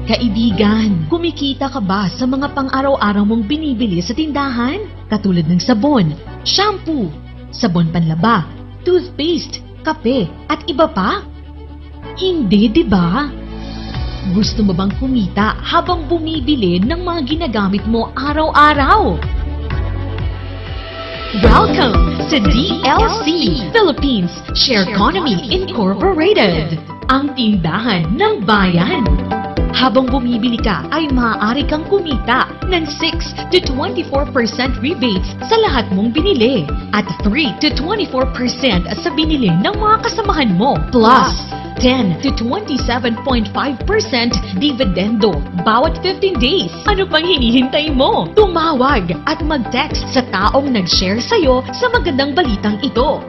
Kaibigan, kumikita ka ba sa mga pang-araw-araw mong binibili sa tindahan? Katulad ng sabon, shampoo, sabon panlaba, toothpaste, kape, at iba pa? Hindi, di ba? Gusto mo bang kumita habang bumibili ng mga ginagamit mo araw-araw? Welcome to DLC Philippines Share Economy Incorporated, ang tindahan ng bayan. Habang bumibili ka ay maaari kang kumita ng 6 to 24% rebates sa lahat mong binili at 3 to 24% sa binili ng mga kasamahan mo, plus 10 to 27.5% dividendo bawat 15 days. Ano pang hinihintay mo? Tumawag at mag-text sa taong nag-share sa'yo sa magandang balitang ito.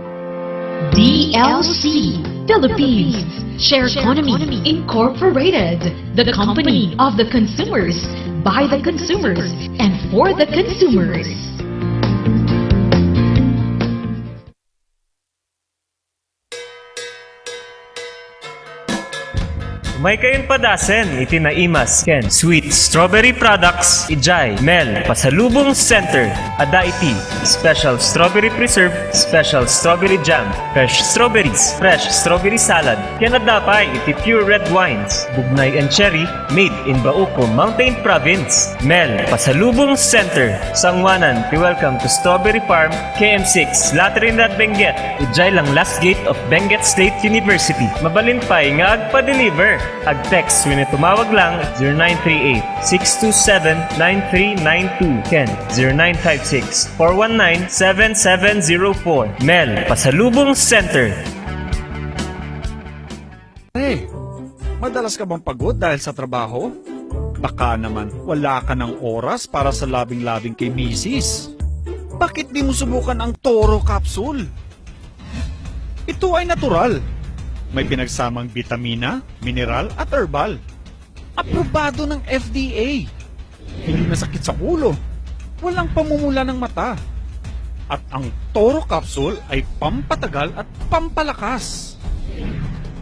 DLC Philippines Share Economy Incorporated, the company of the consumers, by the consumers, and for the consumers. May kayong padasen, itinaimas, Ken, Sweet Strawberry Products, Ijay, Mel, Pasalubong Center, Adaiti, Special Strawberry Preserve, Special Strawberry Jam, Fresh Strawberries, Fresh Strawberry Salad, Kenadapay, iti Pure Red Wines, Bugnay and Cherry, made in Bauco, Mountain Province, Mel, Pasalubong Center, Sangwanan, welcome to Strawberry Farm, KM6, Latrinidad, Benguet, Ijay lang last gate of Benguet State University, Mabalinpay nga agpa-deliver. Ag-text when tumawag lang 0938-627-9392. Ken 0956-419-7704. Mel, Pasalubong Center. Hey, madalas ka bang pagod dahil sa trabaho? Baka naman wala ka ng oras para sa labing-labing kay misis. Bakit di mo subukan ang Toro Capsule? Ito ay natural. May pinagsamang bitamina, mineral at herbal. Aprobado ng FDA. Hindi nasakit sa ulo. Walang pamumula ng mata. At ang Toro Capsule ay pampatagal at pampalakas.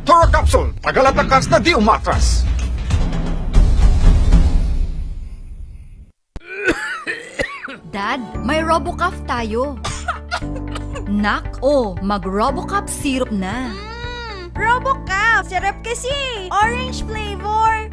Toro Capsule, tagal at lakas na di umatras. Dad, may RoboCuff tayo. Nak, mag-RoboCuff syrup na. RoboCuff! Sarap kasi! Orange flavor!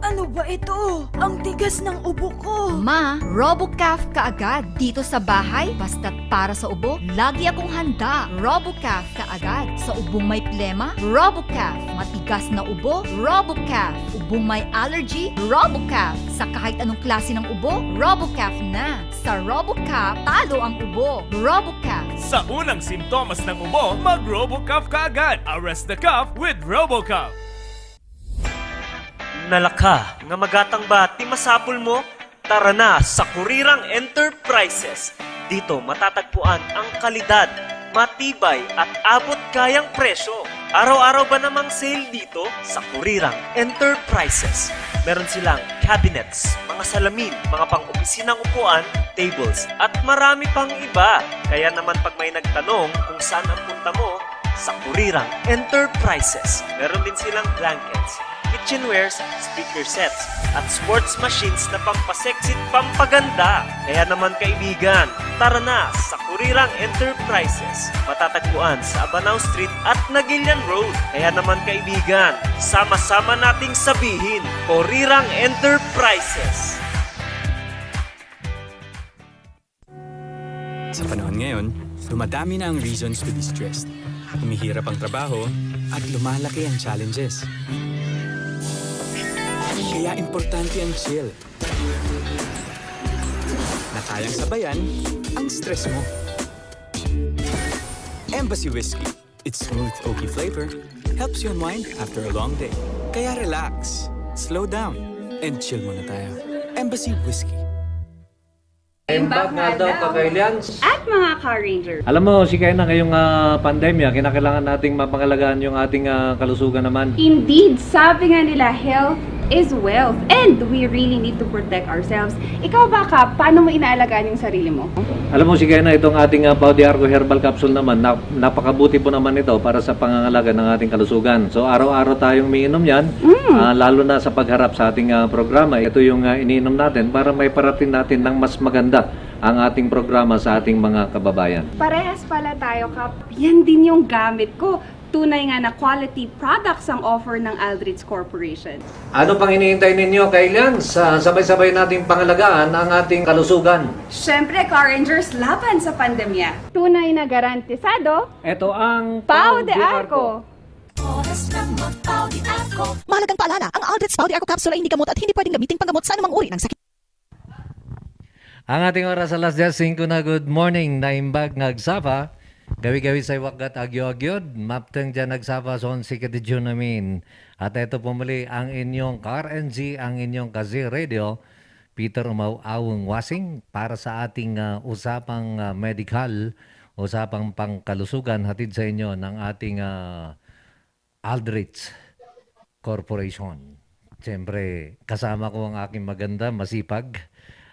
Ano ba ito? Ang tigas ng ubo ko! Ma, RoboCuff kaagad. Dito sa bahay, basta't para sa ubo, lagi akong handa. RoboCuff kaagad. Sa ubong may plema, RoboCuff. Matigas na ubo, RoboCuff. Ubong may allergy, RoboCuff. Sa kahit anong klase ng ubo, RoboCuff na. Sa RoboCuff, talo ang ubo. RoboCuff. Sa unang simptomas ng ubo, mag-RoboCuff ka agad. Arrest the cough with RoboCuff. Nalaka, nga magatang ba, ti masapul mo? Tara na sa Kurirang Enterprises. Dito matatagpuan ang kalidad, matibay at abot kayang presyo. Araw-araw ba namang sale dito sa Kurirang Enterprises? Meron silang cabinets, mga salamin, mga pang-opisinang upuan, tables, at marami pang iba. Kaya naman pag may nagtanong kung saan ang punta mo, sa Kurirang Enterprises. Meron din silang blankets, kitchenwares, speaker sets, at sports machines na pampasexy at pampaganda. Kaya naman kaibigan, tara na sa Kurirang Enterprises. Matatagpuan sa Abanao Street at Nagilian Road. Kaya naman kaibigan, sama-sama nating sabihin, Kurirang Enterprises. Sa panahon ngayon, dumadami na ang reasons to be stressed. Humihirap ang trabaho at lumalaki ang challenges. Kaya importante ang chill. Na kayang sabayan ang stress mo. Embassy Whiskey. Its smooth, oaky flavor helps you unwind after a long day. Kaya relax, slow down, and chill muna tayo. Embassy Whiskey. Imbag nga daw ka-Kailians. At mga Car Ranger. Alam mo, si Kaya na ngayong pandemya, kinakailangan nating mapangalagaan yung ating kalusugan naman. Indeed, sabi nga nila, health is wealth and we really need to protect ourselves. Ikaw ba, Kap, paano mo inaalagaan yung sarili mo? Alam mo si Kena, itong ating Pau de Arco Herbal Capsule naman, napakabuti po naman ito para sa pangangalaga ng ating kalusugan. So araw-araw tayong umiinom yan, lalo na sa pagharap sa ating programa. Ito yung iniinom natin para may parating natin ng mas maganda ang ating programa sa ating mga kababayan. Parehas pala tayo, Kap. Yan din yung gamit ko. Tunay nga na quality products ang offer ng Aldrich Corporation. Ano pang hinihintay ninyo, Kailian? Sabay-sabay nating pangalagaan ang ating kalusugan. Siyempre, Car Rangers, laban sa pandemya. Tunay na garantisado, Ito ang Pau de Arco. Mahalagang paalala, ang Aldrich Pau de Arco Capsule ay hindi gamot at hindi pwedeng gamitin panggamot sa anumang uri ng sakit. Ang ating oras alas 10:05 na good morning na imbag nagsapa. Gawi-gawi sa wagat agyo-agyod, mapteng dyan nagsapa sa 11 kadidyo namin. At ito po muli ang inyong Car NG, ang inyong Kazi Radio, Peter Umaw-awang Wasing, para sa ating usapang medical, usapang pangkalusugan, hatid sa inyo ng ating Aldrich Corporation. Siyempre, kasama ko ang aking maganda, masipag,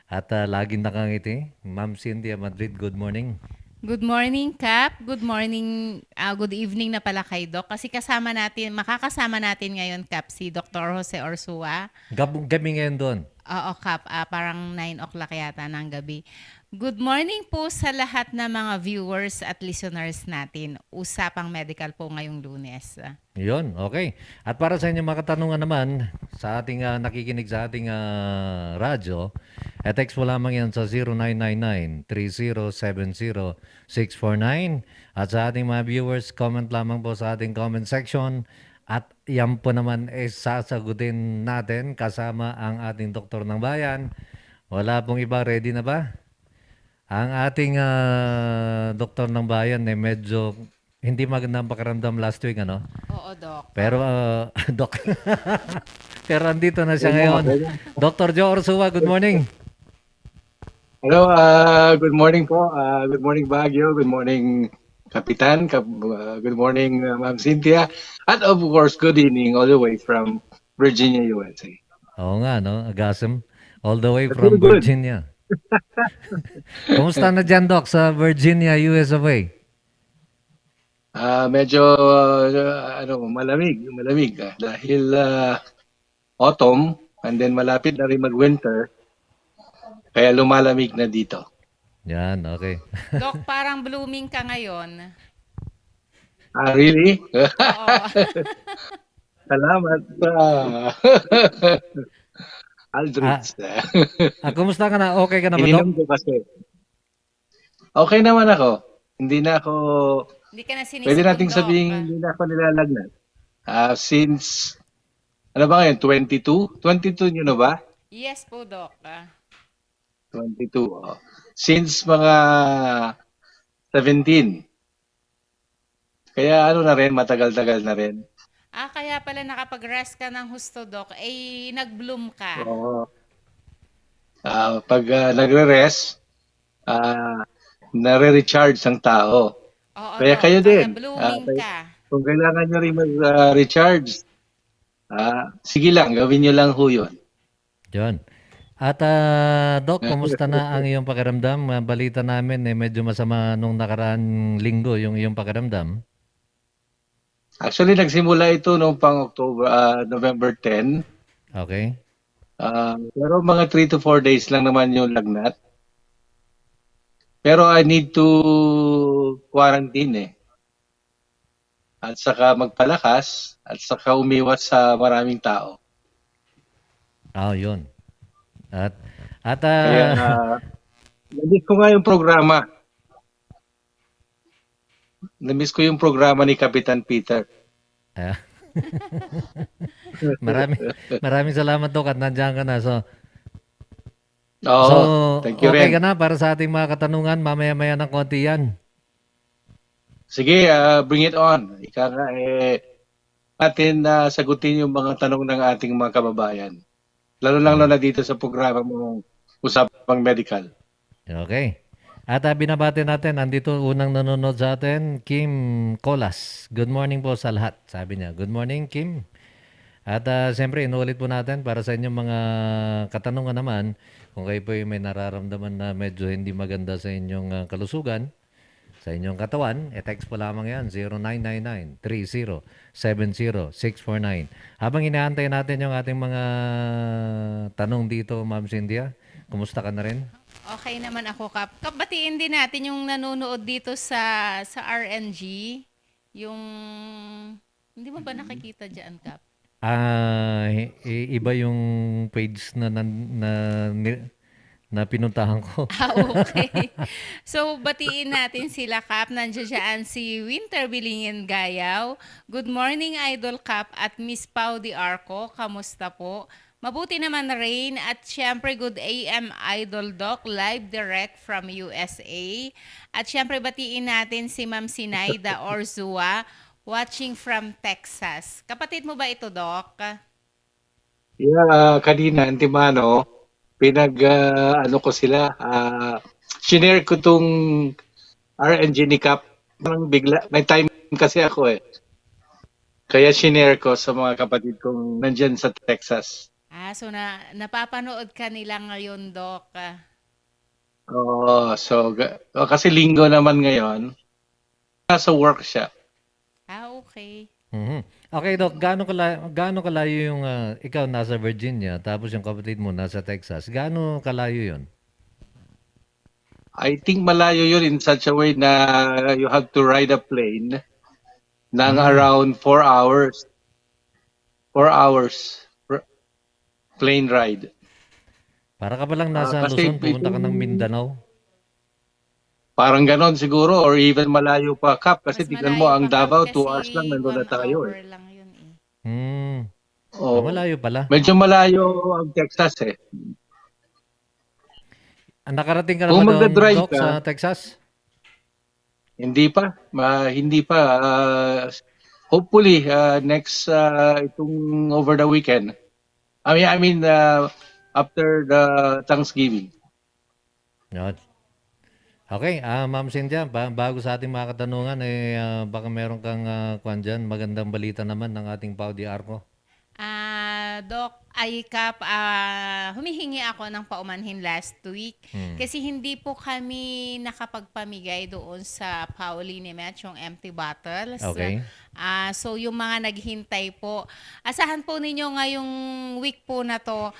at laging nakangiti, Ma'am Cynthia Madrid, good morning. Good morning, Cap. Good morning, good evening na pala kay Doc. Kasi makakasama natin ngayon, Cap, si Dr. Jose Orsua. Gabi ngayon doon. Oo, Cap. Parang 9 o'clock yata ng gabi. Good morning po sa lahat ng mga viewers at listeners natin. Usapang medical po ngayong Lunes. Yun, okay. At para sa inyong mga katanungan naman, sa ating nakikinig sa ating radyo, text mo lamang yan sa 0999-3070-649. At sa ating mga viewers, comment lamang po sa ating comment section. At yan po naman sasagutin natin kasama ang ating doktor ng bayan. Wala pong iba, ready na ba? Ang ating doktor ng bayan medyo hindi magandang pakiramdam last week, ano? Oo, Doc. Pero, Doc, pero andito na siya ngayon. Dr. Joe Orsua, good morning. Hello, good morning po. Good morning Baguio. Good morning Kapitan. Good morning Ma'am Cynthia. At of course, good evening all the way from Virginia, USA. Oo nga, no? Agasem. All the way from Virginia. Kumusta na dyan, Doc, sa Virginia, US of A? Medyo malamig dahil autumn and then malapit na rin mag-winter. Kaya lumalamig na dito. Yan, okay. Doc, parang blooming ka ngayon. Really? Oo. Salamat. Aldrich. Kumusta ka na? Okay ka na ba, Doc? Ininom ko kasi. Okay naman ako. Hindi na ako... Hindi ka na sinisipon, Pwede nating Doc. sabihin hindi na ako nilalagnat. Since, ano ba ngayon, 22? 22 nyo na ba? Yes po, Doc. 22. Oh. Since mga 17. Kaya ano na rin, matagal-tagal na rin. Kaya pala nakapag-rest ka ng husto, Doc, nag-bloom ka. Oo. Pag nagre-rest, nare-recharge ang tao. Oo, Kaya Doc, kayo din. blooming ka. Kung kailangan nyo rin mag-recharge, sige lang, gawin nyo lang ho yun. Yun. At Doc, kumusta na ang iyong pakiramdam? Balita namin medyo masama nung nakaraang linggo yung iyong pakiramdam. Actually, nagsimula ito noong pang November 10. Okay. Pero mga 3 to 4 days lang naman yung lagnat. Pero I need to quarantine At saka magpalakas, at saka umiwas sa maraming tao. Yun. Kaya, namiss ko nga yung programa. Namiss ko yung programa ni Kapitan Peter. Maraming salamat, Doc, at nandiyan ka na. So, thank you okay rin. ka na para sa ating mga katanungan. Mamaya-maya ng konti yan. Sige, bring it on. Ika nga, atin sagutin yung mga tanong ng ating mga kababayan. Lalo na dito sa programa mong Usapang Medical. Okay. At binabati natin, andito unang nanonood sa atin, Kim Colas. Good morning po sa lahat, sabi niya. Good morning, Kim. At siyempre, inuulit po natin para sa inyong mga katanungan naman, kung kayo po may nararamdaman na medyo hindi maganda sa inyong kalusugan, sa inyong katawan, text po lamang yan, 0999-30-70649. Habang inaantay natin yung ating mga tanong dito, Ma'am Cynthia, kumusta ka na rin? Okay naman ako, Kap. Kap, batiin din natin yung nanonood dito sa RNG. Yung, hindi mo ba nakikita dyan, Kap? Iba yung page na pinuntahan ko. Okay. So, batiin natin sila, Kap. Nandiyan si Winter Bilingin Gayaw. Good morning, Idol Kap at Miss Pau Di Arco. Kamusta po? Mabuti naman, Rain. At syempre, good AM Idol Doc, live direct from USA. At syempre, batiin natin si Ma'am Sinaida Orzua, watching from Texas. Kapatid mo ba ito, Doc? Yeah, kanina, Antimano, ano ko sila, shinare ko tong RNG ni Cap. Parang bigla, may time kasi ako eh. Kaya shinare ko sa mga kapatid kong nandyan sa Texas. So napapanood ka nila ngayon, Doc? Kasi linggo naman ngayon, nasa work siya. Okay. Okay, Doc, gaano kalayo yung ikaw nasa Virginia tapos yung kapatid mo nasa Texas? Gaano kalayo yun? I think malayo yun in such a way na you have to ride a plane ng around 4 hours. 4 hours plane ride. Para ka palang nasa Luzon, pumunta ka ng Mindanao? Parang ganon siguro or even malayo pa, Kap. Kasi tignan mo, ang Davao, 2 hours lang, nandun na tayo eh. Malayo pala. Medyo malayo ang Texas eh. Nakarating ka naman doon, Doc, sa Texas? Hindi pa. Hopefully, next, itong over the weekend. I mean, after the Thanksgiving. Okay, Ma'am Cynthia, bago sa ating mga katanungan, baka meron kang kwan dyan, magandang balita naman ng ating Pau Di Arco. Doc, Kap, humihingi ako ng paumanhin last week kasi hindi po kami nakapagpamigay doon sa Pauline Met, yung empty bottles. Okay. So yung mga naghintay po, asahan po ninyo ngayong week po na to,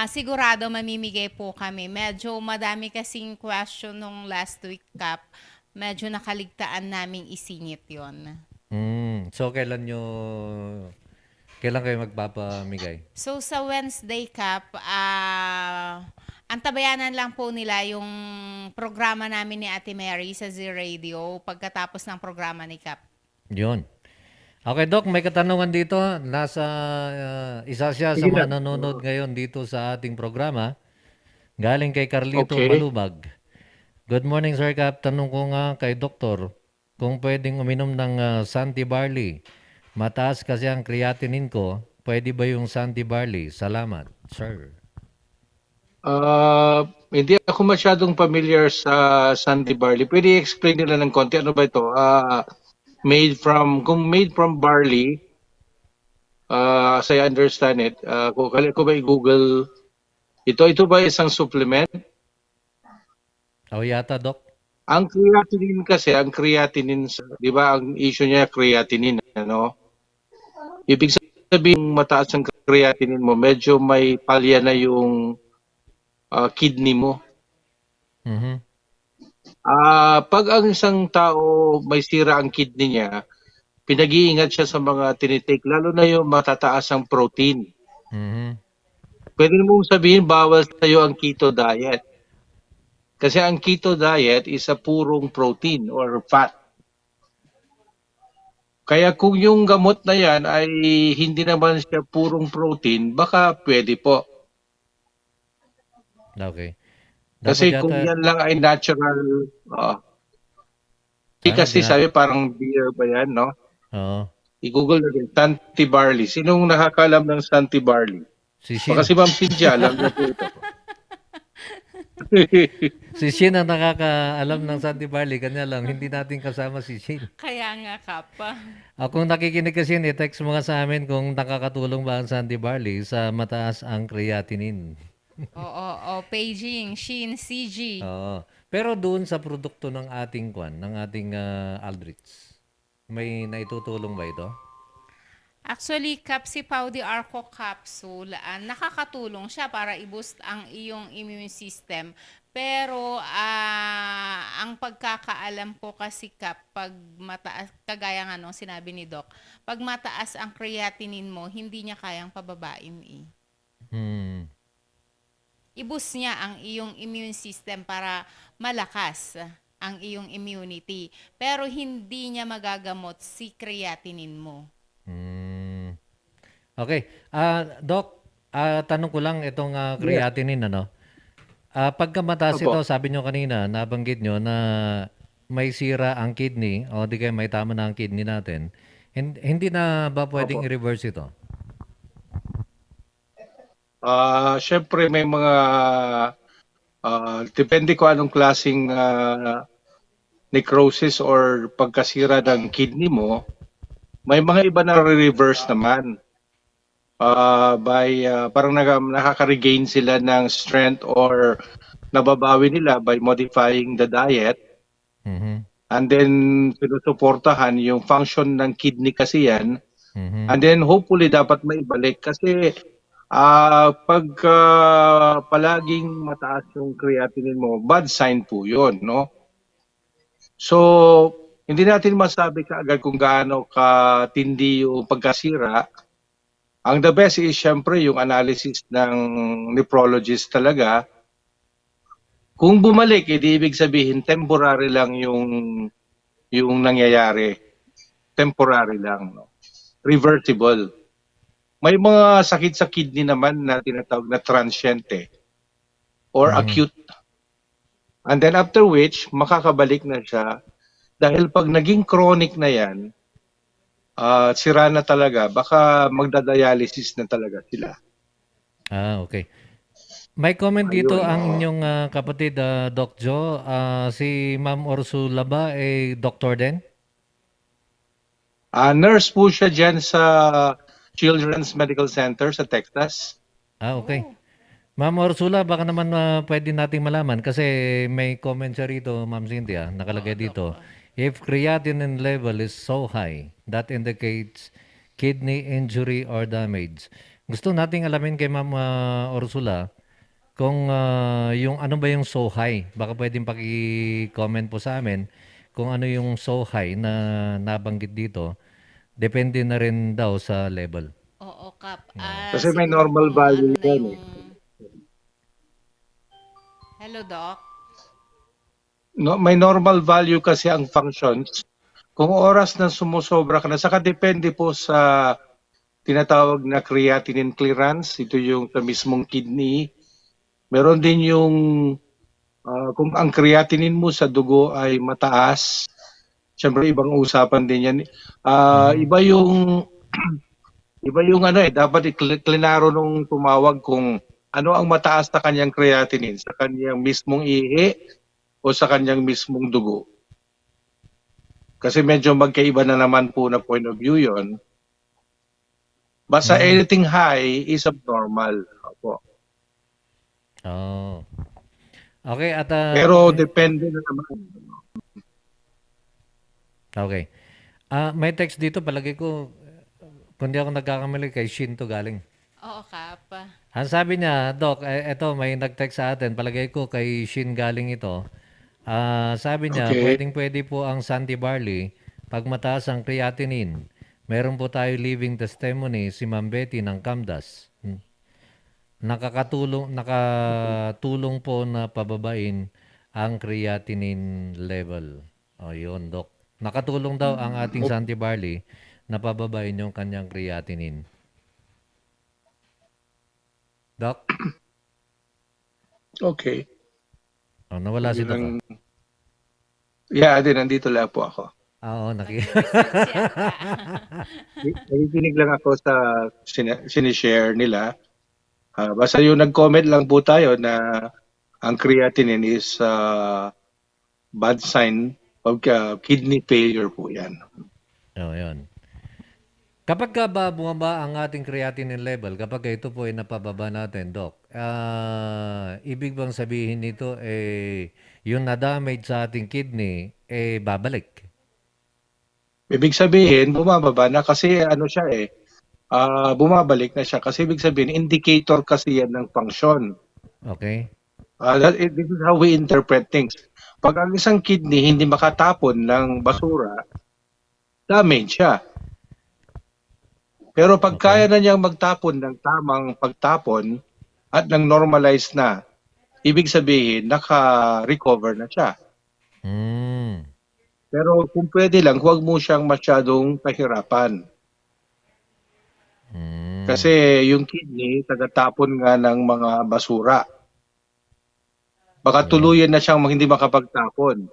sigurado mamimigay po kami. Medyo madami kasing question nung last week, Kap. Medyo nakaligtaan naming isingit yon. So kailan kayo magpapamigay? So sa Wednesday, Kap, antabayanan lang po nila yung programa namin ni Ate Mary sa Z Radio pagkatapos ng programa ni Kap. Yun. Okay, Doc, may katanungan dito. Isa siya sa mga nanonood ngayon dito sa ating programa. Galing kay Carlito Malubag. Good morning, Sir Kap. Tanong ko nga kay Doktor kung pwedeng uminom ng Santi Barley. Mataas kasi ang creatinine ko. Pwede ba yung Santi Barley? Salamat, Sir. Hindi ako masyadong familiar sa Santi Barley. Pwede i-explain nila ng konti. Ano ba ito? Kung made from barley, as I understand it, kung ba i-Google, ito ba isang supplement? Yata, Doc. Ang creatinine, di ba, ang issue niya creatinine, ano? Ibig sabihin, mataas ang creatinine mo, medyo may palya na yung kidney mo. Pag ang isang tao may sira ang kidney niya, pinag-iingat siya sa mga tinitake, lalo na yung matataas ang protein. Pwede mong sabihin, bawal sa'yo ang keto diet. Kasi ang keto diet is a purong protein or fat. Kaya kung yung gamot na yan ay hindi naman siya purong protein, baka pwede po. Okay. Kasi kung yan lang ay natural, kasi sabi parang beer ba yan, no? Oo. I-Google natin, Santi Barley. Sinong nakakalam ng Santi Barley? Si Ma'am Cynthia, alam na po ito. Si Shin ang nakakaalam ng Sandy Barley, kanya lang, hindi natin kasama si Shin. Kaya nga, Kap. Kung nakikinig ka Shin, i-text mo nga sa amin kung nakakatulong ba ang Sandy Barley sa mataas ang creatinine. Oo, paging, Shin, CG. Oo. Pero doon sa produkto ng ating ng ating Aldrich, may naitutulong ba ito? Actually, Kap, si Pau de Arco capsule, nakakatulong siya para i-boost ang iyong immune system. Pero ang pagkakaalam ko kasi, Kap, pag mataas, kagaya nga nung sinabi ni Doc, pag mataas ang creatinine mo, hindi niya kayang pababain I-boost niya ang iyong immune system para malakas ang iyong immunity. Pero hindi niya magagamot si creatinine mo. Okay. Doc, tanong ko lang itong creatinine, ano? Pagka mataas ito, sabi nyo kanina, nabanggit nyo na may sira ang kidney o di kaya may tama na ang kidney natin. Hindi na ba pwedeng i-reverse ito? Syempre may mga depende ko anong klaseng necrosis or pagkasira ng kidney mo. May mga iba na reverse naman. Parang nakaka-regain sila ng strength or nababawi nila by modifying the diet. And then sinusuportahan yung function ng kidney kasi yan. And then hopefully dapat maibalik kasi pag palaging mataas yung creatinine mo, bad sign po yun, no? So, hindi natin masabi kaagad kung gaano katindi yung pagkasira. Ang the best is syempre yung analysis ng nephrologist talaga. Kung bumalik, edi ibig sabihin temporary lang yung nangyayari. Temporary lang, no? Reversible. May mga sakit sa kidney naman na tinatawag na transient or acute. And then after which, makakabalik na siya. Dahil pag naging chronic na yan, sira na talaga, baka magdadialysis na talaga sila. Okay. May comment dito ang inyong kapatid, Doc Joe. Si Ma'am Ursula ba ay doctor din? Nurse po siya dyan sa Children's Medical Center sa Texas. Okay. Ma'am Ursula, baka naman pwede nating malaman kasi may comment siya rito, Ma'am Cynthia, nakalagay dito. If creatinine level is so high, that indicates kidney injury or damage. Gusto nating alamin kay Ma'am Ursula kung yung ano ba yung so high. Baka pwedeng paki-comment po sa amin kung ano yung so high na nabanggit dito. Depende na rin daw sa level. Oo, Kap. Kasi may normal value yan. Hello, Doc. No, may normal value kasi ang functions. Kung oras na sumusobra ka na, saka depende po sa tinatawag na creatinine clearance. Ito yung sa mismong kidney. Meron din yung kung ang creatinine mo sa dugo ay mataas. Siyempre ibang usapan din yan. Iba yung dapat iklinaro nung tumawag kung ano ang mataas na kanyang creatinine sa kanyang mismong ihi o sa kanyang mismong dugo. Kasi medyo magkaiba na naman po na point of view yon. Basta anything high is abnormal. Opo. Okay. At, pero depende na naman. Okay. May text dito, palagay ko, kung di ako nagkakamali, kay Shin to galing. Oo, Kap. Ang sabi niya, Doc, eto may nag-text sa atin, palagay ko kay Shin galing ito. Sabi niya, pwedeng-pwede po ang Sandy Barley pag mataas ang creatinine. Meron po tayo living testimony, si Ma'am Betty ng Camdas. Nakatulong po na pababain ang creatinine level. Yun, Doc. Nakatulong daw ang ating Sandy Barley na pababain yung kanyang creatinine. Doc? Okay. Nawala si Doc. Yeah, nandito lang po ako. Oo, nakikinig lang ako sa sinishare nila. Basta yung nag-comment lang po tayo na ang creatinine is bad sign of kidney failure po yan. Yun. Kapag ka ba bumaba ang ating creatinine level, kapag ito po ay napababa natin, Doc, ibig bang sabihin nito, yung na-damage sa ating kidney, babalik? Ibig sabihin, bumababa na kasi siya bumabalik na siya kasi ibig sabihin, indicator kasi yan ng function. Okay. This is how we interpret things. Pag ang isang kidney hindi makatapon ng basura, damage siya. Pero pag kaya na niyang magtapon ng tamang pagtapon at nang normalize na, ibig sabihin, naka-recover na siya. Pero kung pwede lang, huwag mo siyang masyadong pahirapan. Kasi yung kidney, tagatapon nga ng mga basura. Baka tuluyan na siyang hindi makapagtapon.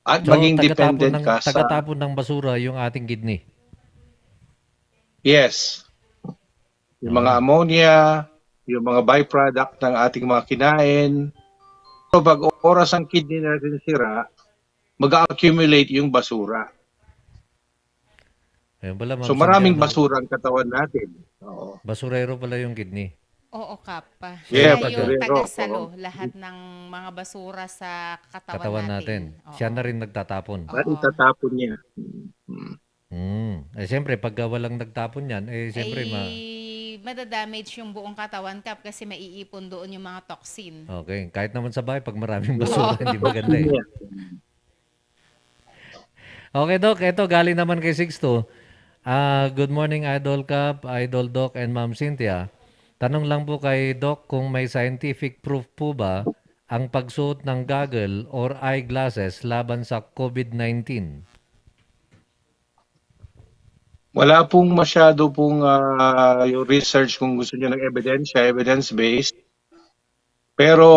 At So, maging dependent ka sa... tagatapon ng basura yung ating kidney. Yes. Yung mga ammonia, yung mga byproduct ng ating mga kinain. So pag oras ang kidney natin sira, mag-accumulate yung basura. Ayun pala, Ma'am So maraming Cynthia, basura ang katawan natin. Oo. basurero pala yung kidney. Oo, Kap. Yeah, Siya yung basurero. tagasalo lahat ng mga basura sa katawan natin. Oo. Siya na rin nagtatapon. At itatapon niya. Siyempre, pagka walang nagtapon yan, siyempre, Madadamage yung buong katawan, Kap, kasi maiipon doon yung mga toxin. okay. Kahit naman sa bahay, pag maraming basura, hindi maganda eh. Okay, Doc. Ito, galing naman kay Sixto. Good morning, Idol Cap, Idol Doc, and Ma'am Cynthia. Tanong lang po kay Doc kung may scientific proof po ba ang pagsuot ng goggle or eyeglasses laban sa COVID-19? Wala pong masyado pong yung research kung gusto niyo ng evidence-based. Pero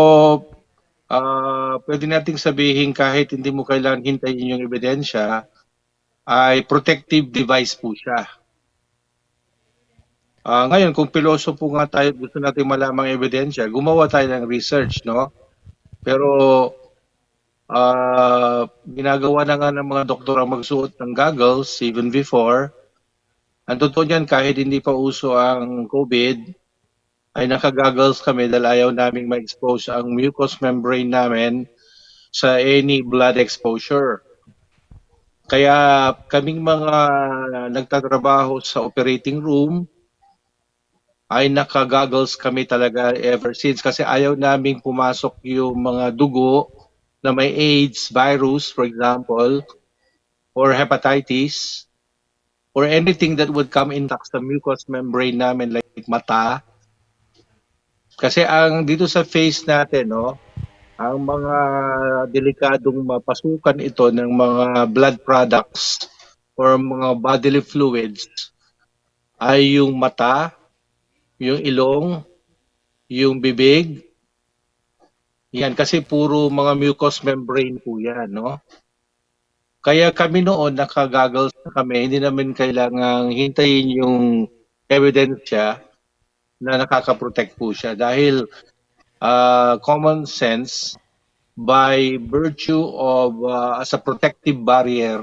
pwede nating sabihin kahit hindi mo kailangan hintayin yung ebidensya, ay protective device po siya. Ngayon, kung piloso po nga tayo, gusto natin malamang ebidensya, gumawa tayo ng research, no? Pero ginagawa na nga ng mga doktor ang magsuot ng goggles even before. Ang totoo niyan, kahit hindi pa uso ang COVID, ay naka-goggles kami dahil ayaw naming ma-expose ang mucous membrane namin sa any blood exposure. Kaya kaming mga nagtatrabaho sa operating room ay naka-goggles kami talaga ever since kasi ayaw naming pumasok yung mga dugo na may AIDS virus, for example, or hepatitis, or anything that would come intact sa mucous membrane namin like mata. Kasi ang dito sa face natin, no, ang mga delikadong mapasukan ito ng mga blood products or mga bodily fluids ay yung mata, yung ilong, yung bibig. Yan kasi puro mga mucous membrane po yan, no? Kaya kami noon naka-goggles na kami, hindi namin kailangang hintayin yung ebidensya na nakaka-protect po siya dahil common sense by virtue of as a protective barrier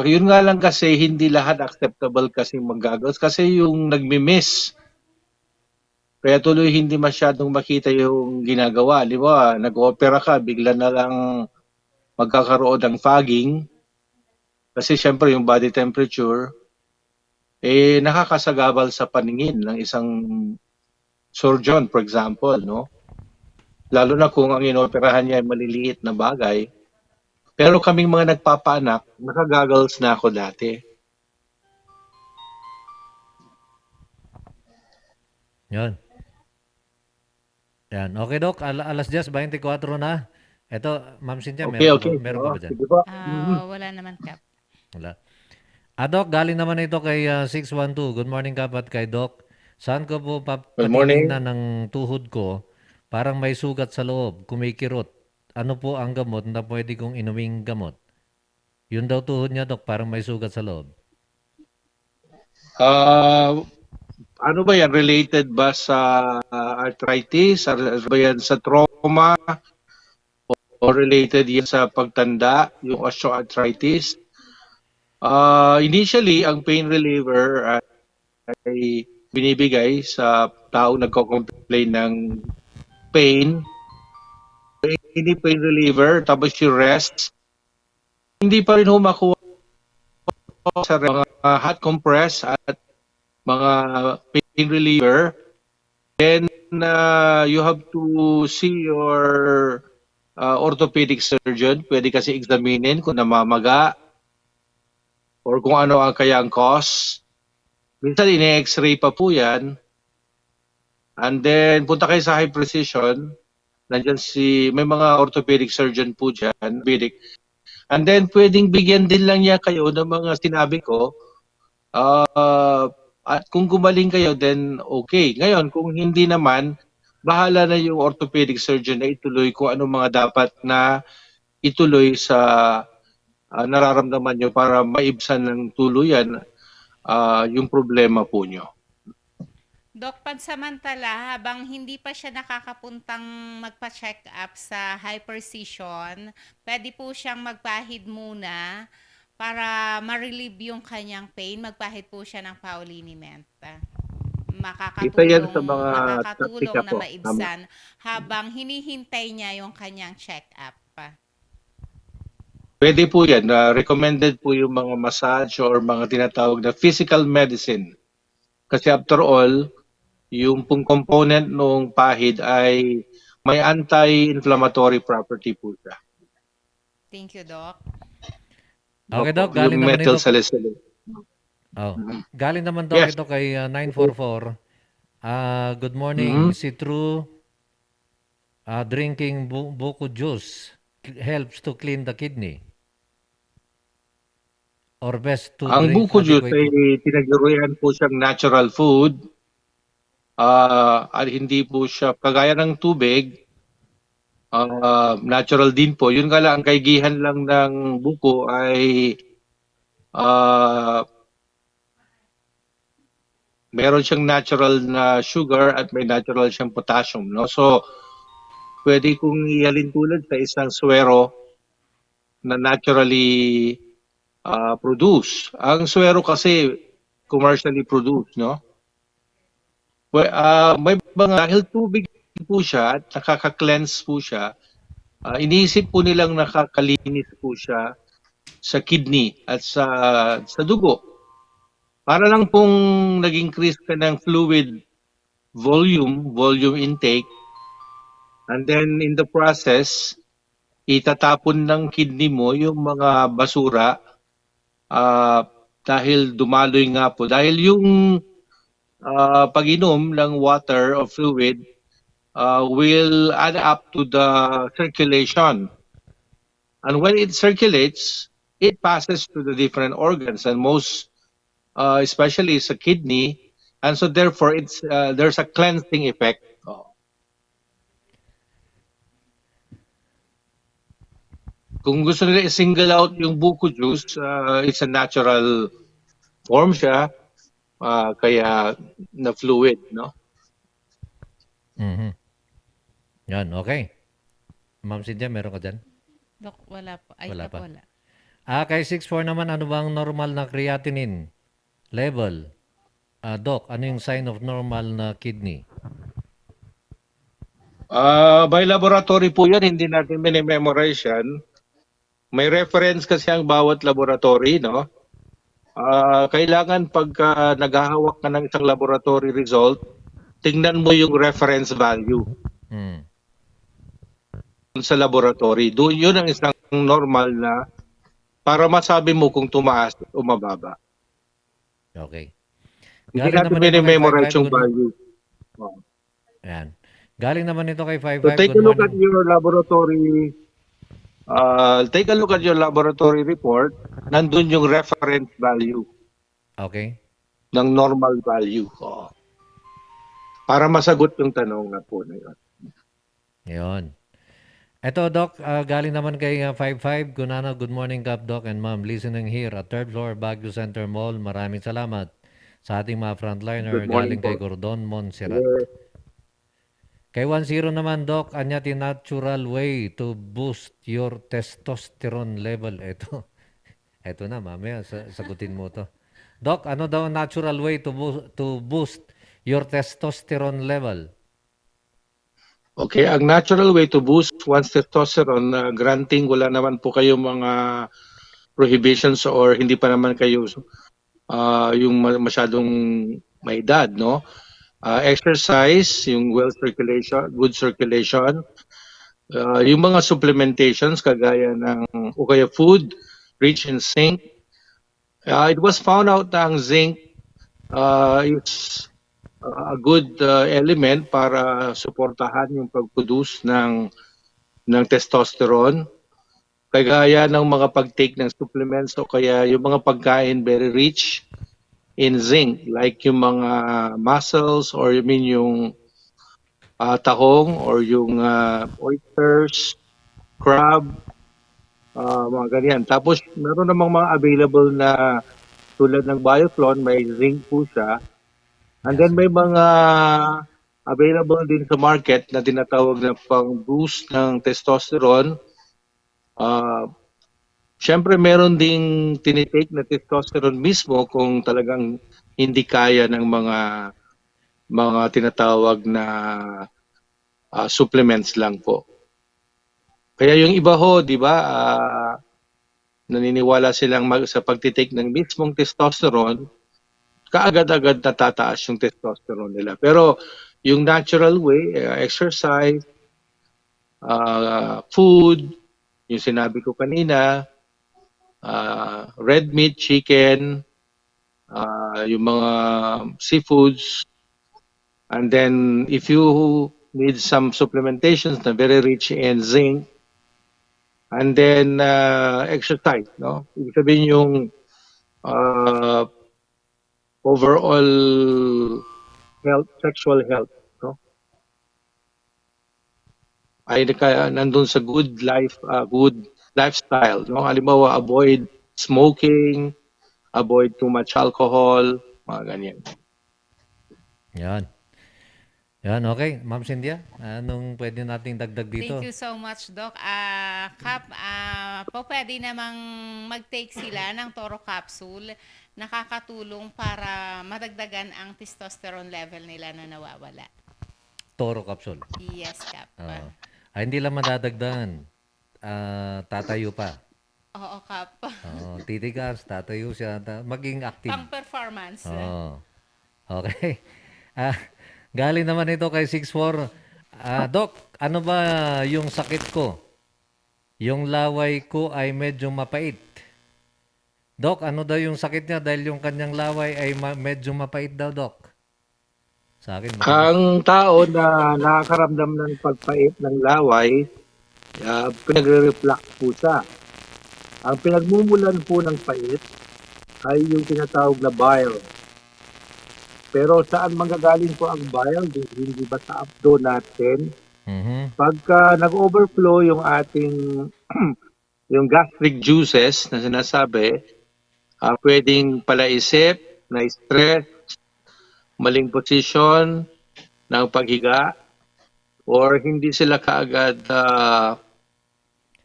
yun nga lang kasi hindi lahat acceptable kasi mag-goggles kasi yung nagmi-miss kaya tuloy hindi masyadong makita yung ginagawa. Di ba? Nag-opera ka, bigla na lang magkakaroon ng fogging kasi syempre yung body temperature nakakasagabal sa paningin ng isang surgeon, for example, no? Lalo na kung ang inoperahan niya ay maliliit na bagay. Pero kaming mga nagpapaanak, naka-goggles na ako dati. Yan. Yan. Okay, Doc. Alas 10:24 na. Ito, Ma'am Cynthia, Okay. meron ka ba dyan? Sige po. Wala naman, Kap. Wala. Doc, galing naman ito kay 612. Good morning, Kap, at kay Doc. Saan ko po Good morning. patitingnan ng tuhod ko? Parang may sugat sa loob, kumikirot. Ano po ang gamot na pwede kong inuming gamot? Yun daw tuhod niya, Doc, parang may sugat sa loob. Ano ba yan? Related ba sa arthritis? Ano ba yan sa trauma? O related yan sa pagtanda, yung osteoarthritis? Initially, ang pain reliever ay binibigay sa tao nagko-complain ng pain. Hindi pain reliever, tapos you rest. Hindi pa rin makuha sa mga hot compress at mga pain reliever. Then you have to see your orthopedic surgeon. Pwede kasi examinin kung namamaga or kung ano ang kayang cause. Minsan ine-x-ray pa po yan. And then punta kayo sa high precision. Nandiyan may mga orthopedic surgeon po dyan. And then pwedeng bigyan din lang niya kayo ng mga sinabi ko. At kung gumaling kayo, then okay. Ngayon, kung hindi naman, bahala na yung orthopedic surgeon na ituloy kung ano mga dapat na ituloy sa nararamdaman nyo para maibsan ng tuluyan yung problema po nyo. Doc, pansamantala, habang hindi pa siya nakakapuntang magpa-check up sa high precision, pwede po siyang magpahid muna para ma-relieve yung kanyang pain. Magpahid po siya ng pauliniment. Ito yan sa mga Makakatulong taktika na po. maibsan habang hinihintay niya yung kanyang check up. Pwede po yan. Recommended po yung mga massage or mga tinatawag na physical medicine. Kasi after all, yung pong component ng pahid ay may anti-inflammatory property po siya. Thank you, Doc. Okay, Doc. Yung Galing naman methyl ito. salicylate. Galing naman, Doc, Yes. ito kay 944. Good morning. Si True, drinking buko juice helps to clean the kidney. Or best to Ang drink buko juice adequate. ay tinagurihan po siyang natural food. At hindi po siya kagaya ng tubig. Natural din po. Yun nga lang, ang kaigihan lang ng buko ay meron siyang natural na sugar at may natural siyang potassium. No? So, pwede kong ialin tulad sa isang suwero na naturally produce. Ang suwero kasi commercially produced, no? May mga dahil tubig po siya at nakaka-cleanse po siya, iniisip po nilang nakakalinis po siya sa kidney at sa dugo. Para lang pong nag-increase ka ng fluid volume intake, and then in the process, itatapon ng kidney mo yung mga basura dahil dumaloy nga po. Dahil yung pag-inom ng water or fluid will add up to the circulation. And when it circulates, it passes to the different organs and most, especially sa kidney. And so therefore, there's a cleansing effect. Kung gusto nila i-single out yung buko juice, it's a natural form siya. Kaya na fluid, no? Yan, okay. Ma'am Cynthia, meron ka dyan? Doc, wala po. Ay, Wala Doc, pa. wala. Kay 6'4 naman, ano bang normal na creatinine level? Doc, ano yung sign of normal na kidney? By laboratory po yan, hindi natin minimemorize yan. May reference kasi ang bawat laboratory, no? Kailangan pagka naghahawak ka ng isang laboratory result, tingnan mo yung reference value sa laboratory. Doon yun ang isang normal na para masabi mo kung tumaas o mababa. Okay. Hindi natin minimemorize yung value. Ayan. Galing naman ito kay 55. So take a look at your laboratory report. Nandun yung reference value. Okay. Ng normal value. Para masagot yung tanong na po na yun. Yun. Ito, Doc, galing naman kay 55. Good morning, Cap Doc and Ma'am. Listening here at 3rd floor, Baguio Center Mall. Maraming salamat sa ating mga frontliner Good morning galing kay po. Gordon Montserrat. Yes. Kay 1-0 naman, Doc, anya ti natural way to boost your testosterone level. Ito na, mamaya sagutin mo to. Doc, ano daw ang natural way to boost your testosterone level? Okay, ang natural way to boost one's testosterone, granting wala naman po kayo mga prohibitions or hindi pa naman kayo yung masyadong may edad, no? Exercise, yung good circulation, yung mga supplementations kagaya ng o kaya food rich in zinc. It was found out na ang zinc is a good element para suportahan yung pag-produce ng testosterone. Kagaya ng mga pag-take ng supplements o kaya yung mga pagkain very rich in zinc, like yung mga mussels or yung tahong or yung oysters, crab, mga ganyan. Tapos meron namang mga available na tulad ng Bioflon, may zinc po siya. And then may mga available din sa market na tinatawag na pang-boost ng testosterone. Siyempre meron ding tinitake na testosterone mismo kung talagang hindi kaya ng mga tinatawag na supplements lang po. Kaya yung iba ho, di ba, naniniwala silang sa pagtitake ng mismong testosterone, kaagad-agad natataas yung testosterone nila. Pero yung natural way, exercise, food, yung sinabi ko kanina, red meat, chicken, yung mga seafoods, and then if you need some supplementations na very rich in zinc, and then exercise, no? Ibig sabihin yung overall health, sexual health, no? Ay nandun sa good lifestyle, no? Halimbawa, avoid smoking, avoid too much alcohol, mga ganyan. Yan. Yan, okay. Ma'am Cynthia, anong pwede nating dagdag dito? Thank you so much, Doc. Kap, pwede namang mag-take sila ng Toro Capsule. Nakakatulong para madagdagan ang testosterone level nila na nawawala. Toro Capsule. Yes, Kap. Hindi lang madadagdagan. Tatayo pa. Oo, Kap. Titigas, tatayo siya, maging active. Pang-performance. Okay. Galing naman ito kay 6'4". Doc, ano ba yung sakit ko? Yung laway ko ay medyo mapait. Doc, ano daw yung sakit niya dahil yung kanyang laway ay medyo mapait daw, Doc? Sa akin. Ang tao na nakakaramdam ng pagpait ng laway, pinagre-reflux po siya. Ang pinagmumulan po ng pait ay yung tinatawag na bile. Pero saan manggagaling po ang bile? Hindi ba sa abdo natin? Pagka nag-overflow yung ating yung gastric juices na sinasabi, pwedeng palaisip, na stress, maling position ng paghiga, or hindi sila kaagad,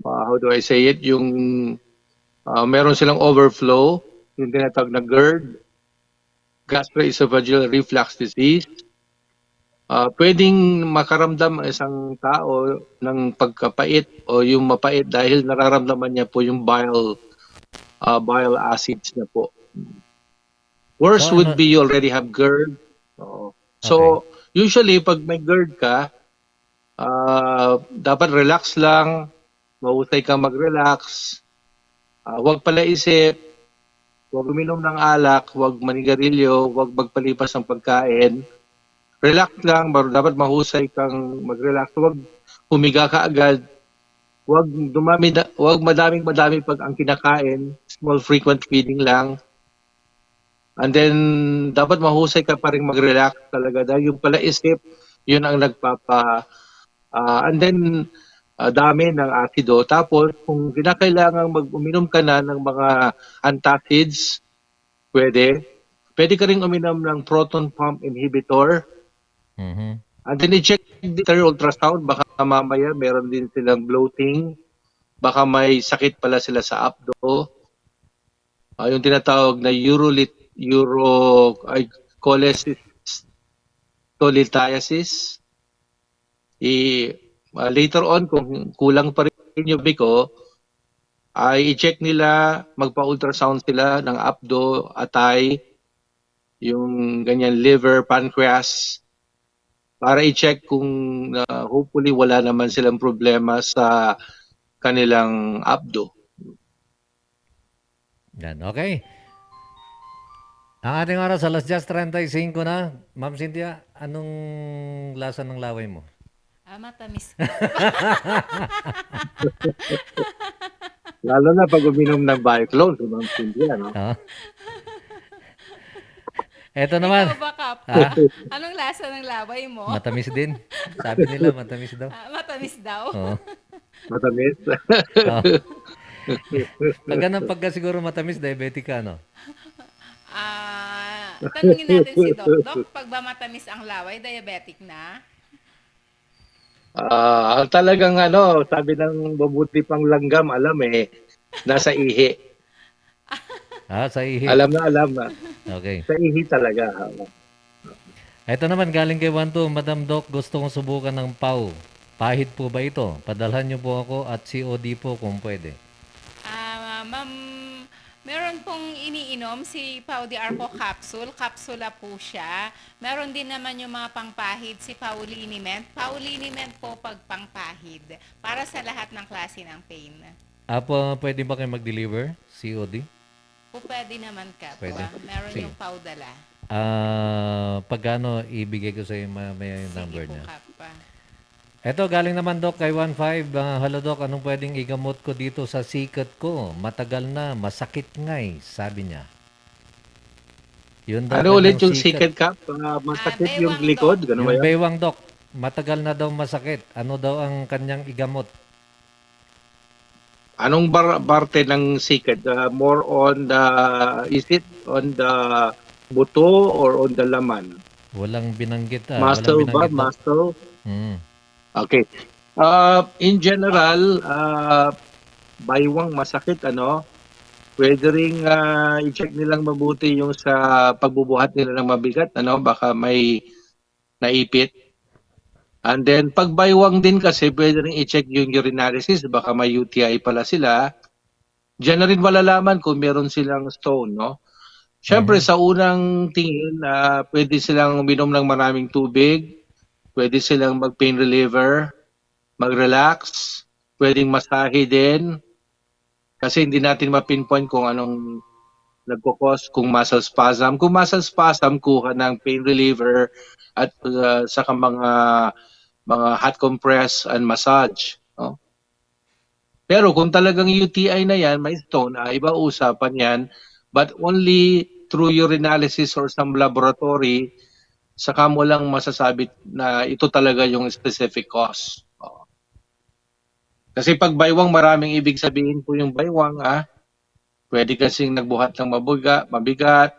how do I say it, yung meron silang overflow, yung tinatawag na GERD, gastroesophageal reflux disease. Pwedeng makaramdam ang isang tao ng pagkapait o yung mapait dahil nararamdaman niya po yung bile acids na po. Worst would be you already have GERD. So, usually pag may GERD ka, dapat relax lang, mahusay kang mag-relax, huwag palaisip, huwag uminom ng alak, huwag manigarilyo, huwag magpalipas ng pagkain. Relax lang, dapat mahusay kang mag-relax. Huwag humiga ka agad. Huwag madaming pag ang kinakain. Small frequent feeding lang. And then, dapat mahusay ka pa rin mag-relax talaga. Dahil yung palaisip, yun ang and then, dami ng asido. Tapos, kung kinakailangan uminom ka na ng mga antacids, pwede. Pwede ka rin uminom ng proton pump inhibitor. Mhm. And then i-check their ultrasound, baka mamaya meron din silang bloating, baka may sakit pala sila sa abdo. Yung tinatawag na cholecystolithiasis. Later on, kung kulang pa rin yung biko, ay i-check nila, magpa-ultrasound sila ng abdo, atay, yung ganyan liver, pancreas, para i-check kung hopefully wala naman silang problema sa kanilang abdo. Yan, okay. Ang ating oras, alas 10:35 na. Ma'am Cynthia, anong lasa ng laway mo? Matamis. Lalo na pag uminom ng Bioclone, si Ma'am Cynthia, no? Eto naman. Ikaw ba, Kap? Anong lasa ng laway mo? Matamis din. Sabi nila, matamis daw. Matamis daw? Oo. Matamis? Pagka siguro matamis, diabetic ka, no? Tanungin natin si Doc. Doc, pag ba matamis ang laway, diabetic na? Talagang sabi ng mabuti pang langgam, alam nasa ihi. Sa ihi. Alam na. Okay. Sa ihi talaga. Ito naman, galing kay 12, Madam Doc, gusto kong subukan ng PAW. Pahid po ba ito? Padalhan niyo po ako at COD po kung pwede. Ma'am, meron pong iniinom si Pau de Arco capsule. Kapsula po siya. Meron din naman yung mga pangpahid si Pauliniment. Pauliniment po pag pangpahid para sa lahat ng klase ng pain. Pwede ba kayo mag-deliver? COD? Pwede naman ka. Pwede. Meron Sige. yung Pau dala. Pagkano ibigay ko sa iyo mamaya yung number Sige po, niya. Kap. Ito, galing naman Doc kay 15. Hello Doc, anong pwedeng igamot ko dito sa sikat ko? Matagal na, masakit ngay, sabi niya. Yun daw, Ano ulit kanyang yung sikat, Kap? Masakit yung likod? Ganun ba Yung yan? baywang Doc, matagal na daw masakit. Ano daw ang kanyang igamot? Anong parte ng sikat? More on is it on the buto or on the laman? Walang binanggit. Muscle walang ba? binanggit, Doc. Muscle? Hmm. Okay. In general, baywang masakit, pwede rin i-check nilang mabuti yung sa pagbubuhat nila ng mabigat, baka may naipit. And then, pag baywang din kasi, pwede rin i-check yung urinalysis, baka may UTI pala sila. Diyan na rin malalaman kung meron silang stone, no? Siyempre, sa unang tingin, pwede silang uminom ng maraming tubig, pwede silang mag-pain reliever, mag-relax, pwedeng masahe din. Kasi hindi natin ma-pinpoint kung anong nagkukos, kung muscle spasm. Kung muscle spasm, kuha ng pain reliever at saka mga hot compress and massage. No? Pero kung talagang UTI na yan, may stone, iba usapan yan. But only through urinalysis or some laboratory, saka mo lang masasabi na ito talaga yung specific cause. Kasi pag baywang, maraming ibig sabihin po yung baywang. Pwede kasing nagbuhat ng mabigat,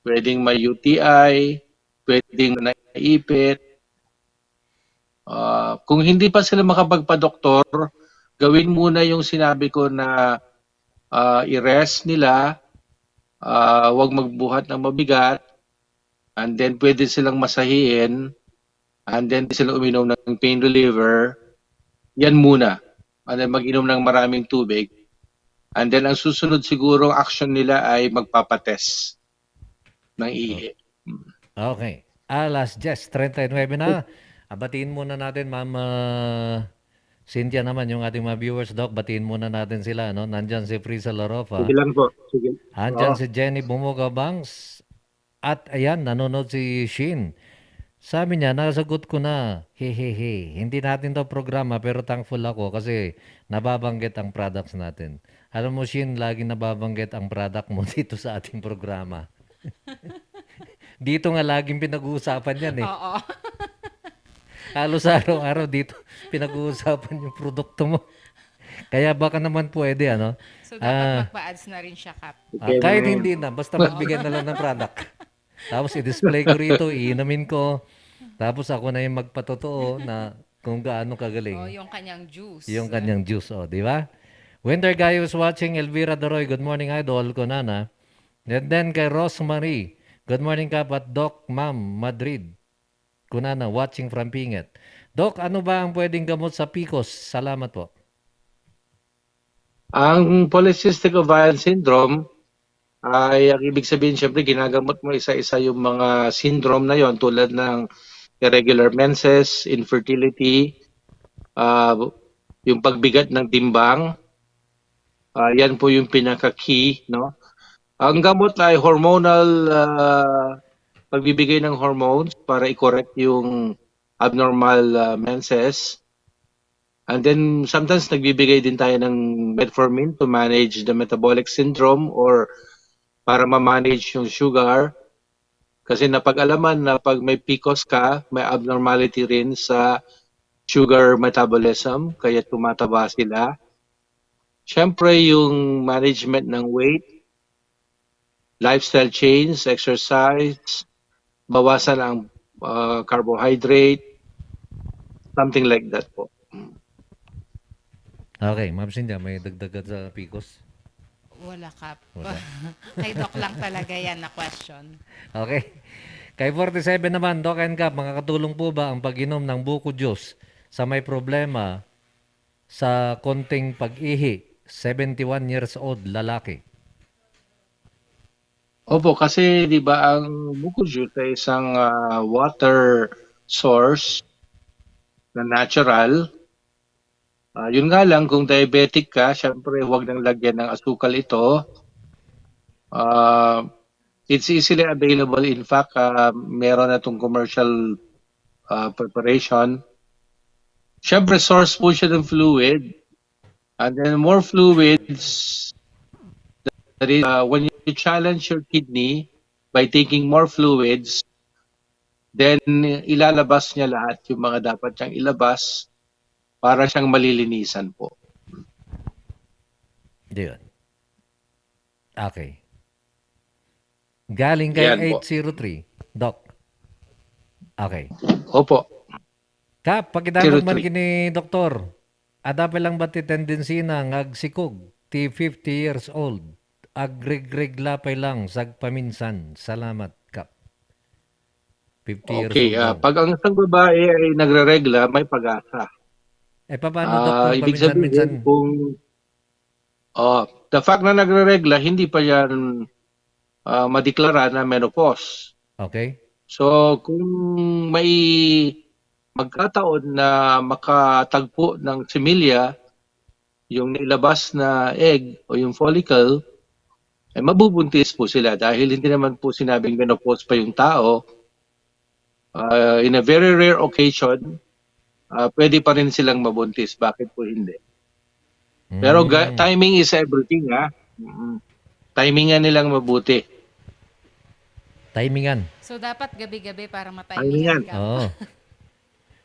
pwedeng may UTI, pwedeng naipit. Kung hindi pa sila makapagpa-doktor, gawin muna yung sinabi ko na i-rest nila, huwag magbuhat ng mabigat, and then pwede silang masahiin, and then silang uminom ng pain reliever. Yan muna. And then mag-inom ng maraming tubig. And then ang susunod siguro action nila ay magpapatest ng ihi. Okay. Alas 10:39 na. Batiin muna natin, Ma'am Cynthia naman, yung ating mga viewers, Doc. Batiin muna natin sila. No? Nandyan si Friza Larofa. Sige lang po. Sige. Nandyan si Jenny Bumuga Bangs. At ayan, nanonood si Shin. Sabi niya, nasagot ko na, hehehe. Hindi natin to programa pero thankful ako kasi nababanggit ang products natin. Alam mo, Shin, lagi nababanggit ang product mo dito sa ating programa. Dito nga laging pinag-uusapan yan eh. Oo. Halos araw-araw dito pinag-uusapan yung produkto mo. Kaya baka naman pwede, So dapat magpa-ads na rin siya, Kap. kahit hindi na, basta magbigay na lang ng product. Tapos i-display ko rito, iinumin ko. Tapos ako na yung magpatotoo na kung gaano kagaling. Oh, yung kanyang juice. Yung kanyang juice, di ba? Winter Guy was watching. Elvira Doroy, good morning, idol. Konana. And then kay Rosemary, good morning, Kap. At Doc Ma'am Madrid. Kunana, watching from Pinget. Doc, ano ba ang pwedeng gamot sa PCOS? Salamat po. Ang polycystic ovarian syndrome ay ang ibig sabihin syempre ginagamot mo isa-isa yung mga syndrome na yon tulad ng irregular menses, infertility, yung pagbigat ng timbang. Yan po yung pinaka-key, no? Ang gamot ay hormonal pagbibigay ng hormones para i-correct yung abnormal menses. And then sometimes nagbibigay din tayo ng metformin to manage the metabolic syndrome or para ma-manage yung sugar. Kasi napag-alaman na pag may PCOS ka, may abnormality rin sa sugar metabolism, kaya tumataba sila. Siyempre yung management ng weight, lifestyle change, exercise, bawasan ang carbohydrate, something like that po. Okay, Ma'am Cynthia, may dagdagan sa PCOS? Wala, Kap. Wala. Kay Doc lang talaga yan na question. Okay. Kay 47 naman, Doc and Cap, makakatulong po ba ang pag-inom ng buko juice sa may problema sa konting pag-ihi? 71 years old, lalaki. Opo, kasi di ba ang buko juice ay isang water source na natural. Yun nga lang, kung diabetic ka, syempre huwag nang lagyan ng asukal ito. It's easily available. In fact, meron na itong commercial preparation. Syempre, source po siya ng fluid. And then more fluids, that is, when you challenge your kidney by taking more fluids, then ilalabas niya lahat yung mga dapat niyang ilabas para siyang malilinisan po. Diyon. Okay. Galing kay 803, Doc. Okay. Opo. Kap, pakitanong man kini Doktor, adape lang ba ti tendency na ngagsikog ti 50 years old? Agreg-regla pa lang sagpaminsan. Salamat, Kap. 50 years Okay, old. pag ang isang babae ay nagre-regla, may pag-asa. Paano, Doktor, ibig paminsan-minsan? sabihin kung the fact na nagre-regla, hindi pa yan madeklara na menopause. Okay. So, kung may magkataon na makatagpo ng similya, yung nilabas na egg o yung follicle, ay mabubuntis po sila dahil hindi naman po sinabing menopause pa yung tao. In a very rare occasion, pwede pa rin silang mabuntis. Bakit po hindi? Pero timing is everything, ha? Timingan nilang mabuti. Timingan. So, dapat gabi-gabi para Timingan. matimingan ka. Oo.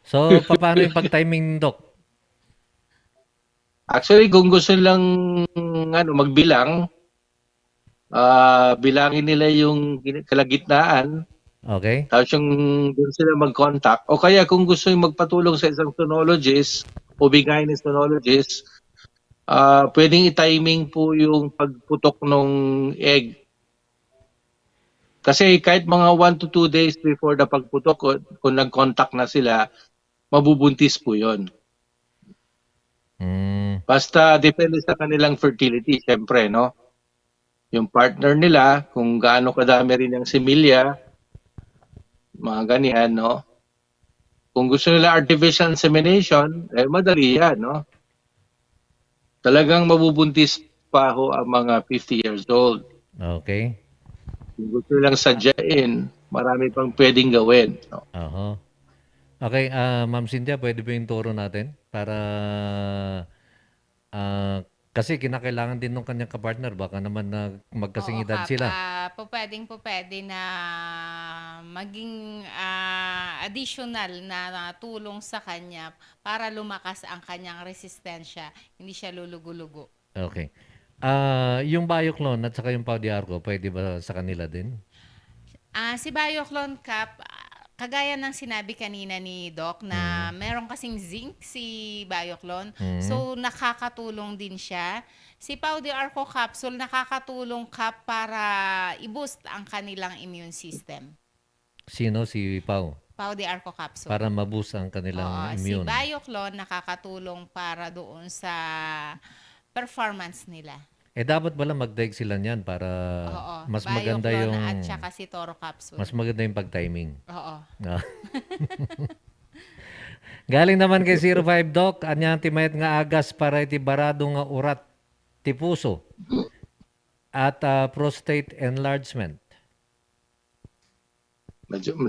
So, paano yung pag-timing, Doc? Actually, kung gusto nilang magbilang, bilangin nila yung kalagitnaan. Okay. Tapos yung doon sila mag-contact. O kaya kung gusto yung magpatulong sa isang sonologist o bigay ng sonologist, pwedeng i-timing po yung pagputok ng egg. Kasi kahit mga 1 to 2 days before the pagputok, kung nag-contact na sila, mabubuntis po yon. Basta depende sa kanilang fertility, syempre, no? Yung partner nila, kung gaano kadami rin ang similya, mga ganyan, no? Kung gusto nila artificial insemination, madali yan, no? Talagang mabubuntis pa ho ang mga 50 years old. Okay. Kung gusto lang sadyain, marami pang pwedeng gawin. No? Okay, Ma'am Cynthia, pwede ba yung turo natin? Para, kasi kinakailangan din ng kanyang kapartner. Baka naman na magkasingidad sila. Pwede na maging additional na tulong sa kanya para lumakas ang kanyang resistensya. Hindi siya lulugo-lugo. Okay. Yung Bioclone at saka yung Pau de Arco, pwede ba sa kanila din? Si Bioclone Cap, kagaya ng sinabi kanina ni Doc na meron kasing zinc si Bioclone. So nakakatulong din siya. Si Pau de Arco Capsule nakakatulong Cap para i-boost ang kanilang immune system. Sino si Pau? Pau de Arco Capsule. Para maboost ang kanilang immune. Si Bioclone nakakatulong para doon sa performance nila. Dapat pala mag-daig sila niyan para mas maganda Bioclone yung... at saka si Toro Capsule. Mas maganda yung pag-timing. Oo. Galing naman kay 05 Doc, anyang timayat nga agas para iti barado nga urat ti puso at prostate enlargement.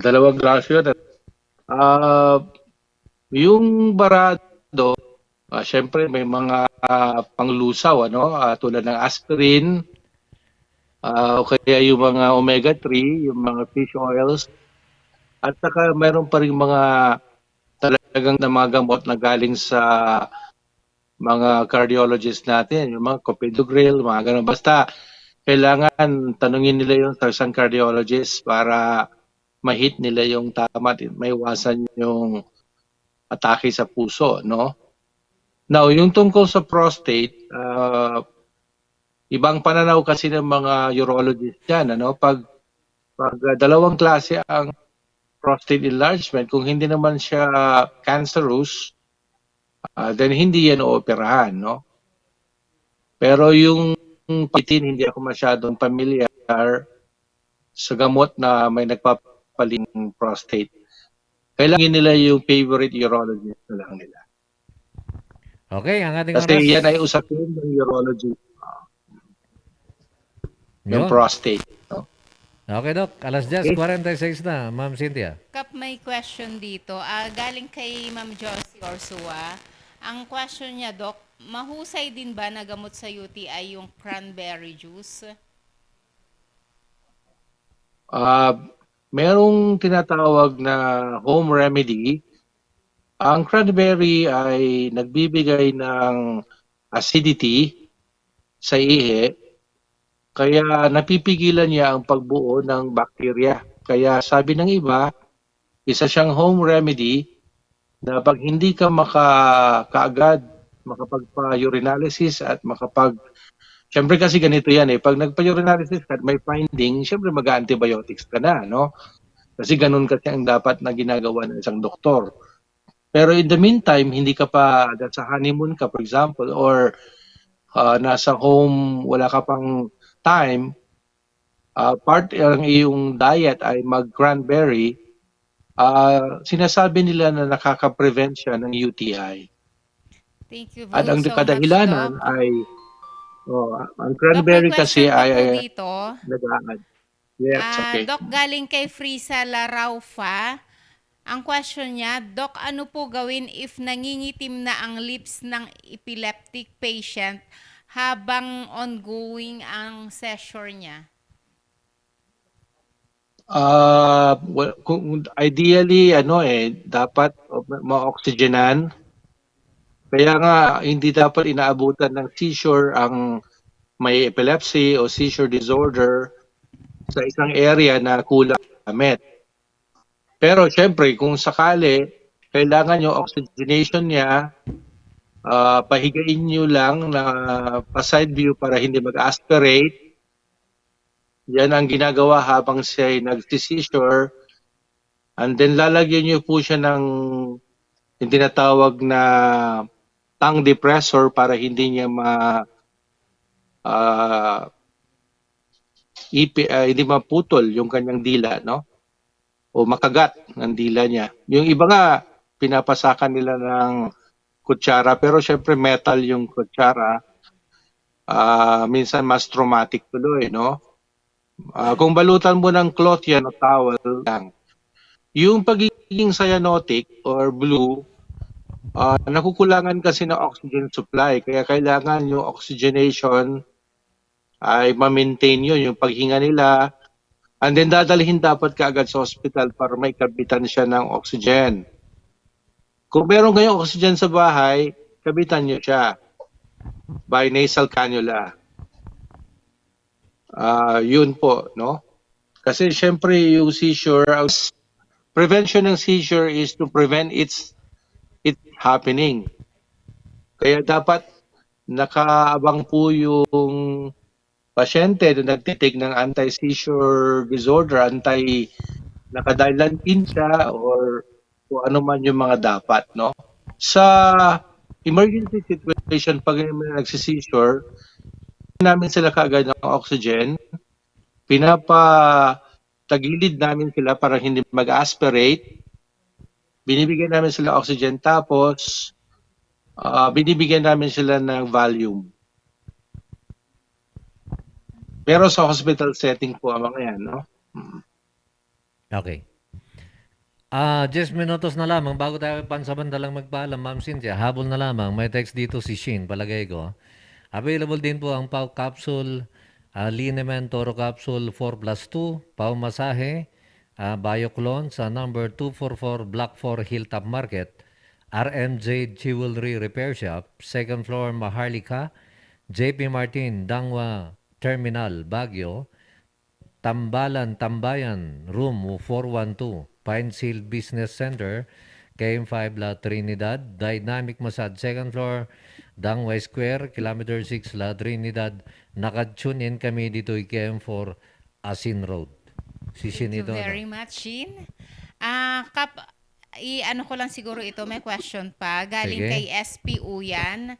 Dalawang grasyo. Yung barado, syempre may mga panglusaw, tulad ng aspirin, o kaya yung mga omega-3, yung mga fish oils, at saka mayroon pa rin mga talagang na mga gamot na galing sa mga cardiologist natin, yung mga clopidogrel, mga ganun. Basta kailangan tanungin nila yung sa isang cardiologist para ma-hit nila yung tama at maiwasan yung atake sa puso, no? Now, yung tungkol sa prostate, ibang pananaw kasi ng mga urologist yan, Pag dalawang klase ang prostate enlargement, kung hindi naman siya cancerous, then hindi yan ooperahan, no? Pero yung pitin, hindi ako masyadong familiar sa gamot na may nagpapaling prostate. Kailangan nila yung favorite urologist na lang nila. Okay, ang ating Kasi yan ay usapin ng urology. Yung prostate. No? Okay, Doc. Alas 10:46 na, Ma'am Cynthia. Kap, may question dito. Galing kay Ma'am Josie Orsua. Ang question niya, Doc, mahusay din ba na gamot sa UTI yung cranberry juice? Merong tinatawag na home remedy. Ang cranberry ay nagbibigay ng acidity sa ihi, kaya napipigilan niya ang pagbuo ng bakterya. Kaya sabi ng iba, isa siyang home remedy na pag hindi ka kaagad makapagpa-urinalysis at Siyempre kasi ganito yan pag nagpa-urinalysis at may finding, siyempre mag-antibiotics ka na, no? Kasi ganun kasi ang dapat na ginagawa ng isang doktor. Pero in the meantime, hindi ka pa sa honeymoon ka, for example, or nasa home, wala ka pang time, part ng iyong diet ay mag-cranberry, sinasabi nila na nakaka-prevent siya ng UTI. Thank you At ang so kadahilanan much, ay, ang cranberry kasi ay dito. nag-aad. Yes, okay. Doc, galing kay Frisa Laraufa. Ang question niya, Doc, ano po gawin if nangingitim na ang lips ng epileptic patient habang ongoing ang seizure niya? Ideally, dapat ma-oxygenan. Kaya nga, hindi dapat inaabutan ng seizure ang may epilepsy o seizure disorder sa isang area na kulang gamit. Pero syempre, kung sakali, kailangan yung oxygenation niya, pahigain nyo lang na pa-side view para hindi mag-aspirate. Yan ang ginagawa habang siya ay nag-seizure. And then lalagyan nyo po siya ng yung tinatawag na tongue depressor para hindi niya hindi maputol yung kanyang dila, no? O makagat ng dila niya. Yung iba nga, pinapasakan nila ng kutsara, pero syempre metal yung kutsara. Minsan mas traumatic tuloy, no? Kung balutan mo ng cloth yan o towel lang. Yung pagiging cyanotic or blue, nakukulangan kasi ng oxygen supply. Kaya kailangan yung oxygenation ay ma-maintain yun, yung paghinga nila. And then dadalhin dapat kaagad sa hospital para may kabitan siya ng oxygen. Kung meron kayong oxygen sa bahay, kabitan nyo siya by nasal cannula. Yun po, no? Kasi syempre yung seizure, prevention ng seizure is to prevent its happening. Kaya dapat nakaabang po yung pasyente na nagtitik ng anti-seizure disorder, nakadailantin siya or kung ano man yung mga dapat, no? Sa emergency situation, pag may nagsiseizure, namin sila kaagad ng oxygen, pinapatagilid namin sila para hindi mag-aspirate, binibigyan namin sila oxygen, tapos binibigyan namin sila ng Valium. Pero sa hospital setting po ang mga yan, no? Okay. 10 minutos na lamang bago tayo pansamantalang magpaalam, Ma'am Cynthia. Habol na lamang. May text dito si Shin, palagay ko. Available din po ang Pau Capsule, Liniment Toro Capsule 4+2, Pau Masahe, Bioclone sa number 244 Block 4 Hilltop Market, RMJ Jewelry Repair Shop, 2nd floor Maharlika, JP Martin, Dangwa Terminal, Baguio, Tambayan, Room 412, Pinefield Business Center, KM5 La Trinidad, Dynamic Massage, 2nd floor, Dangway Square, Kilometer 6 La Trinidad. Nakatune in kami dito KM4 Asin Road. Si Shin Thank ito. you very much, Shin. Kap, ano ko lang siguro ito, may question pa. Galing Sige. kay SPU yan.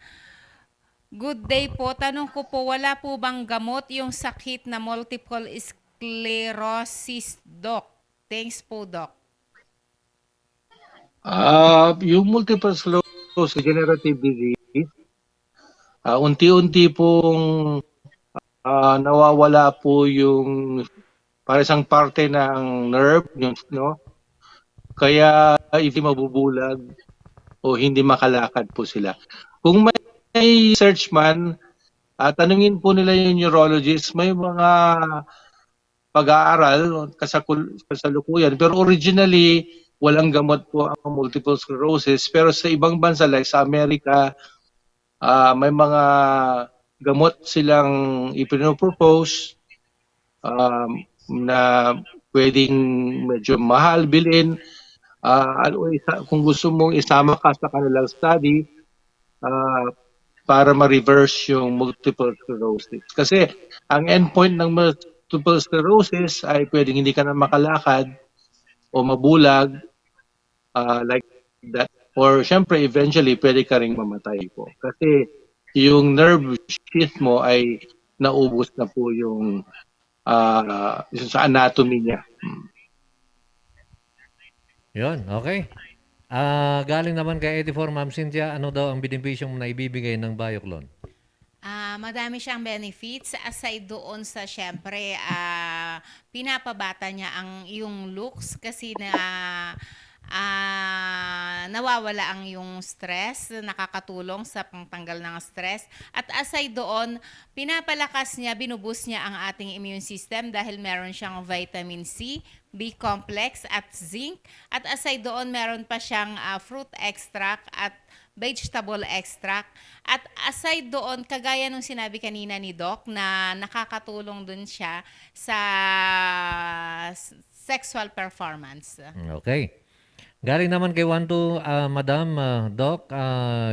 Good day po. Tanong ko po, wala po bang gamot yung sakit na multiple sclerosis, Doc? Thanks po, Doc. Yung multiple sclerosis, degenerative disease, unti-unti pong nawawala po yung para isang parte ng nerve, yung, no? Kaya hindi mabubulag o hindi makalakad po sila. Kung may research man, tanungin po nila yung neurologist, may mga pag-aaral kasalukuyan. Pero originally, walang gamot po ang multiple sclerosis. Pero sa ibang bansa, like sa Amerika, may mga gamot silang ipinopropose na pwedeng medyo mahal bilhin. Kung gusto mong isama ka sa kanilang study, para ma-reverse yung multiple sclerosis. Kasi ang endpoint ng multiple sclerosis ay pwedeng hindi ka na makalakad o mabulag like that. Or syempre, eventually, pwede ka ring mamatay po. Kasi yung nerve sheath mo ay naubos na po yung sa anatomy niya. Yun, okay. Galing naman kay 84, Ma'am Cynthia, ano daw ang benepisyong na ibibigay ng Bioclone? Madami siyang benefits aside doon sa syempre pinapabata niya ang yung looks kasi nawawala ang yung stress, nakakatulong sa pangtanggal ng stress. At aside doon, pinapalakas niya, binuboost niya ang ating immune system dahil meron siyang vitamin C, B-complex at zinc. At aside doon, meron pa siyang fruit extract at vegetable extract. At aside doon, kagaya nung sinabi kanina ni Doc na nakakatulong dun siya sa sexual performance. Okay. Galing naman kay 12, Madam, Doc,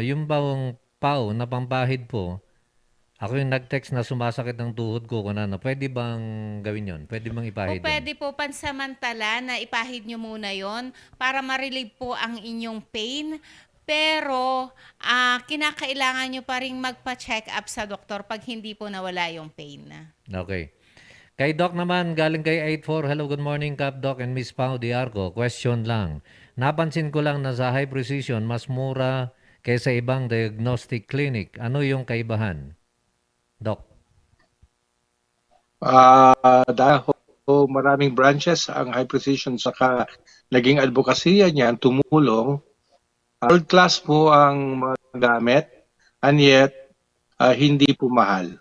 yung bang pau na pampahid po, ako yung nag-text na sumasakit ng tuhod ko kanina. Pwede bang gawin yon? Pwede bang ipahid yun? Pwede po pansamantala na ipahid nyo muna yon para ma-relieve po ang inyong pain. Pero kinakailangan nyo pa rin magpa-check up sa doktor pag hindi po nawala yung pain. Okay. Kay Doc naman, galing kay 84, hello, good morning, Cap Doc and Miss Pau Diarco. Question lang. Napansin ko lang na sa High Precision, mas mura kaysa ibang diagnostic clinic. Ano yung kaibahan? Doc. Dahil maraming branches ang High Precision saka naging advokasya niya tumulong. World class po ang mga gamit and yet hindi po mahal.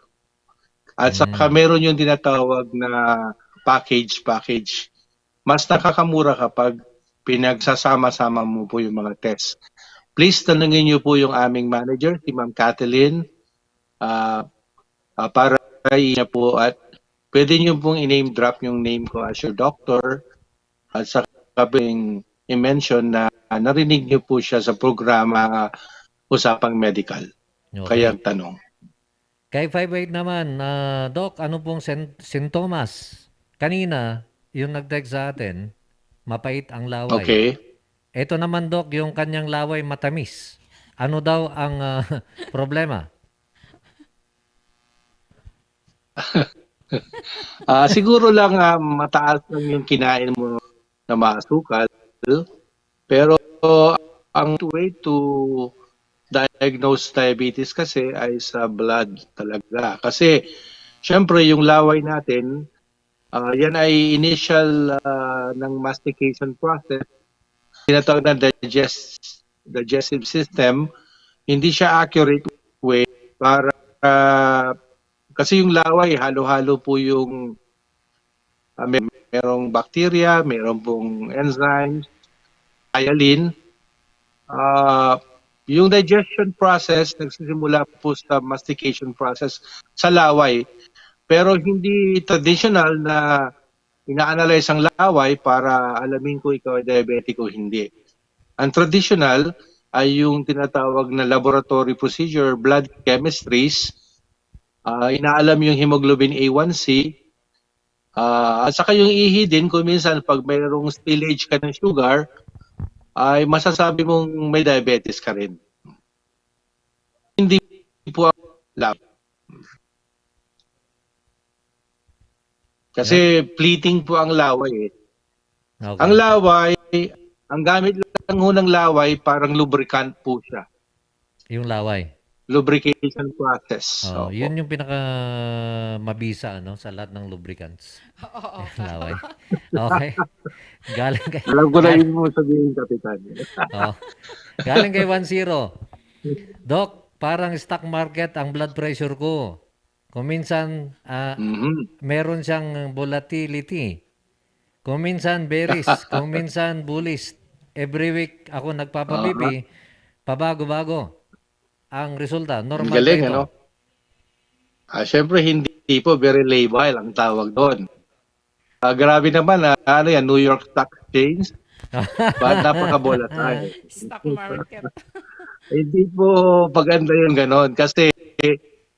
At saka meron yung tinatawag na package. Mas nakakamura kapag pinagsasama-sama mo po yung mga test. Please tanungin niyo po yung aming manager, si Ma'am Kathleen, para niya po at pwede niyo pong i-name drop yung name ko as your doctor at saka i-mention na narinig niyo po siya sa programa Usapang Medical. Okay. Kaya ang tanong. Kay 58 naman, Doc, ano pong sintomas? Kanina, yung nag-text sa atin, mapait ang laway. Okay. Ito naman, Doc, yung kanyang laway matamis. Ano daw ang problema? Siguro lang mataas lang yung kinain mo na maasukal. Pero ang way to diagnose diabetes kasi ay sa blood talaga. Kasi syempre yung laway natin, yan ay initial ng mastication process. Tinatawag na digestive system. Hindi siya accurate way para kasi yung laway, halo-halo po yung merong bacteria, merong pong enzymes, ialin. Yung digestion process, nagsisimula po sa mastication process sa laway. Pero hindi traditional na ina-analyze ang laway para alamin ko ikaw ay diabetic o hindi. Ang traditional ay yung tinatawag na laboratory procedure, blood chemistries, inaalam yung hemoglobin A1C, at saka yung ihi din, kung minsan pag mayroong spillage ka ng sugar, ay masasabi mong may diabetes ka rin. Hindi po lab. Kasi pleating po ang laway. Okay. Ang laway, ang gamit lang ho ng laway, parang lubricant po siya. Yung laway. Lubrication process. Oh, yun yung pinaka mabisa sa lahat ng lubricants. Oo. Laway. Okay. Galing kay Alam ko na yun mo sabihin, Kapitan. Galing kay 1-0. Doc, parang stock market ang blood pressure ko. Kung minsan meron siyang volatility. Kung minsan bearish, kung minsan bullish. Every week ako nagpapapipi, pabago-bago. Ang resulta, normal galing, ba ito? Syempre, hindi po very labile ang tawag doon. Grabe naman, yan, New York Stock Exchange. Ba't napaka-volatile? Stock market. Hindi po paganda yung ganon. Kasi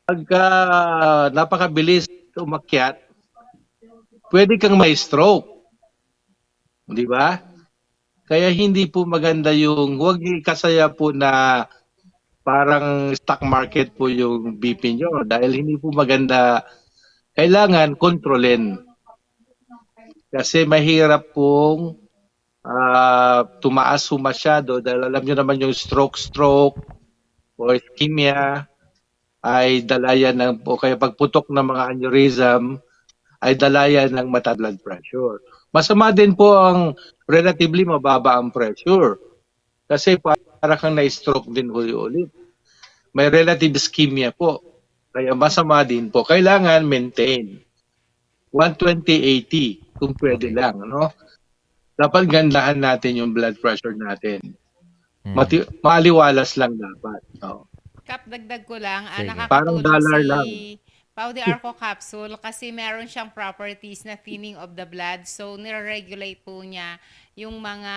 pagka napakabilis umakyat, pwede kang may stroke. Di ba? Kaya hindi po maganda yung, huwag ikasaya po na parang stock market po yung BP nyo dahil hindi po maganda. Kailangan kontrolin. Kasi mahirap pong tumaas masyado dahil alam nyo naman yung stroke o ischemia ay dalayan ng, o kaya pagputok ng mga aneurysm ay dalayan ng mataas blood pressure. Masama din po ang relatively mababa ang pressure. Kasi para kang na-stroke din uli-ulit. May relative ischemia po. Kaya masama din po. Kailangan maintain. 120/80 kung pwede lang. No? Dapat gandahan natin yung blood pressure natin. Maaliwalas lang dapat. No? Kap, dagdag ko lang, Parang dollar nakakatulong lang. si Pau de Arco capsule kasi meron siyang properties na thinning of the blood. So, nire-regulate po niya yung mga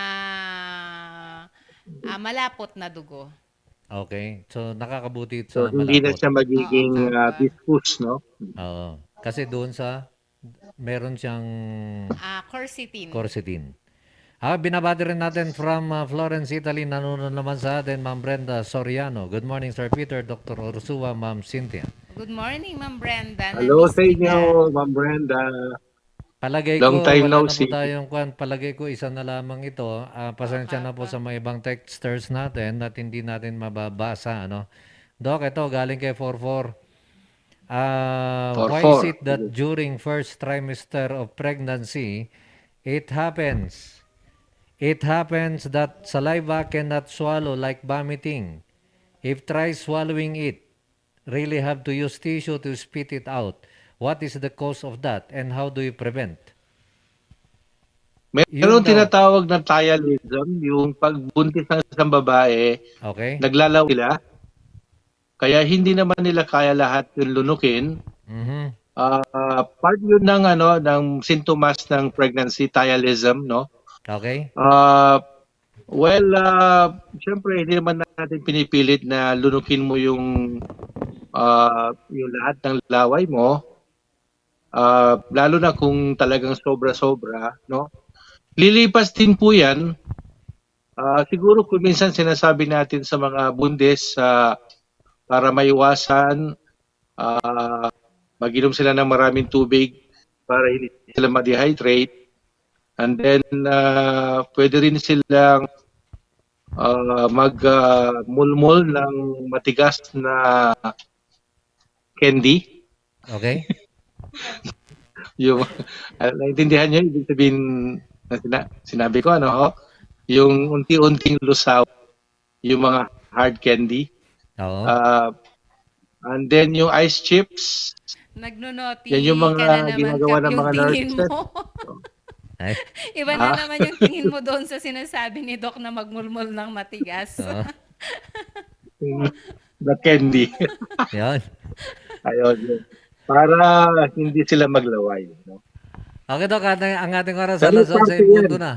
malapot na dugo. Okay. So, nakakabuti So, sa hindi na malapot. siya magiging viscous, no? Oo. Kasi doon meron siyang Quercetin. quercetin. Binabati rin natin from Florence, Italy. Nanonood naman sa atin, Ma'am Brenda Soriano. Good morning, Sir Peter, Dr. Ursua, Ma'am Cynthia. Good morning, Ma'am Brenda. Hello Na-miss sa kita. inyo, Ma'am Brenda. Palagay Long ko, time wala no na po see. tayong kwan. Palagay ko, isa na lamang ito. Pasensya na po sa mga ibang texters natin at hindi natin mababasa. Doc, ito, galing kay 44. Why is it that during first trimester of pregnancy, it happens that saliva cannot swallow like vomiting? If try swallowing it, really have to use tissue to spit it out. What is the cause of that and how do you prevent? Meron tinatawag na thialism, yung pagbuntis ng isang babae, Okay. naglalaw sila. Kaya hindi naman nila kaya lahat yung lunukin. Part yun ng ng sintomas ng pregnancy, thialism, no? Okay? Well, syempre hindi naman natin pinipilit na lunukin mo yung lahat ng laway mo. Lalo na kung talagang sobra-sobra, no? Lilipas din po 'yan. Siguro kung minsan sinasabi natin sa mga bundes para maiwasan, mag-inom sila ng maraming tubig para hindi sila ma-dehydrate. And then, pwede rin silang mag-mulmol ng matigas na candy. Okay? Yung, naintindihan nyo, ibig sabihin, sinabi ko, yung unti-unting lusaw, yung mga hard candy. Oo. And then yung ice chips. Nagno-naughty Yan yung mga ka na naman, ginagawa Kap, ng yung mga tingin nurses. mo. Ay. Iba na naman yung tingin mo doon sa sinasabi ni Doc na magmulmul ng matigas. Oo. The candy. Yan. Ayun. Para hindi sila maglaway. No? Okay, Doc. Ang ating oras Pero alas 11 parte punto yan. na.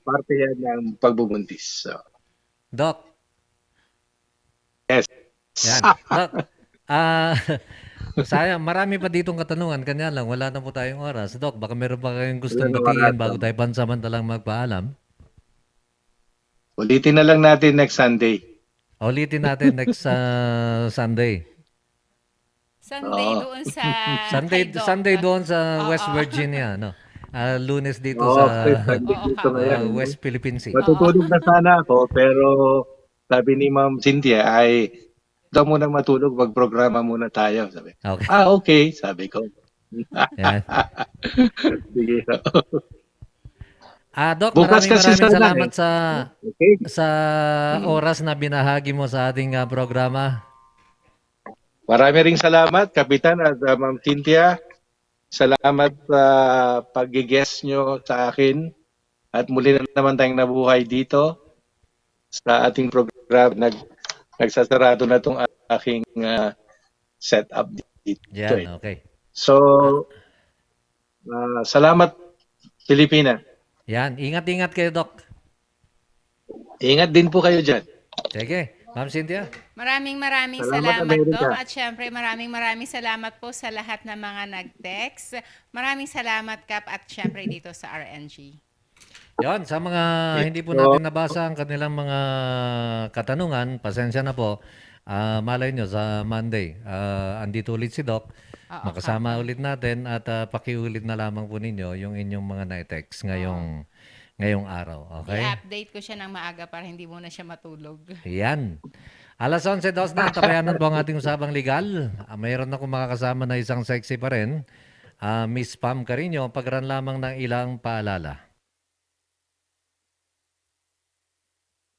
Parte yan ng pagbubuntis. So, Doc. yes. Yan. Doc. Sayang, marami pa ditong katanungan. Kanya lang, wala na po tayong oras. Doc, baka meron pa kayong gustong Wala na batiin oras. bago tayo pansamantalang magpaalam. Ulitin na lang natin next Sunday. Ulitin natin next Sunday. Sunday doon sa Sunday, kay Doc. Sunday doon sa Oo. West Virginia. No? Lunes dito Oo, sa Sunday dito ngayon. West Philippine Sea. Matutulog na sana ako, pero sabi ni Ma'am Cynthia ay daw munang matulog, magprograma muna tayo. Sabi. Okay. Okay, sabi ko. Yan. Sige. Doc, Bukas maraming kasi sana salamat Okay. sa oras na binahagi mo sa ating programa. Marami ring salamat, Kapitan at Ma'am Cynthia. Salamat sa pag-guest nyo sa akin. At muli na naman tayong nabuhay dito sa ating program. Nagsasarado na itong aking setup dito. Yan, okay. So, salamat, Pilipina. Yan, ingat-ingat kayo, Doc. Ingat din po kayo dyan. Sige, Ma'am Cynthia. Maraming Salamat, salamat, America. Doc. At syempre, maraming salamat po sa lahat ng mga nag-text. Maraming salamat, Kap, at syempre dito sa RNG. Yon, sa mga hindi po natin nabasa ang kanilang mga katanungan, pasensya na po. Malay nyo, sa Monday, andito ulit si Doc. Makasama ulit natin at pakiulit na lamang po ninyo yung inyong mga na-text ngayong araw. Okay? I-update ko siya ng maaga para hindi muna siya matulog. Yan. Alas 11:02 na, tabayanan po ang ating usapang legal. Mayroon akong makakasama na isang sexy pa rin. Miss Pam Carino, pagran lamang ng ilang paalala.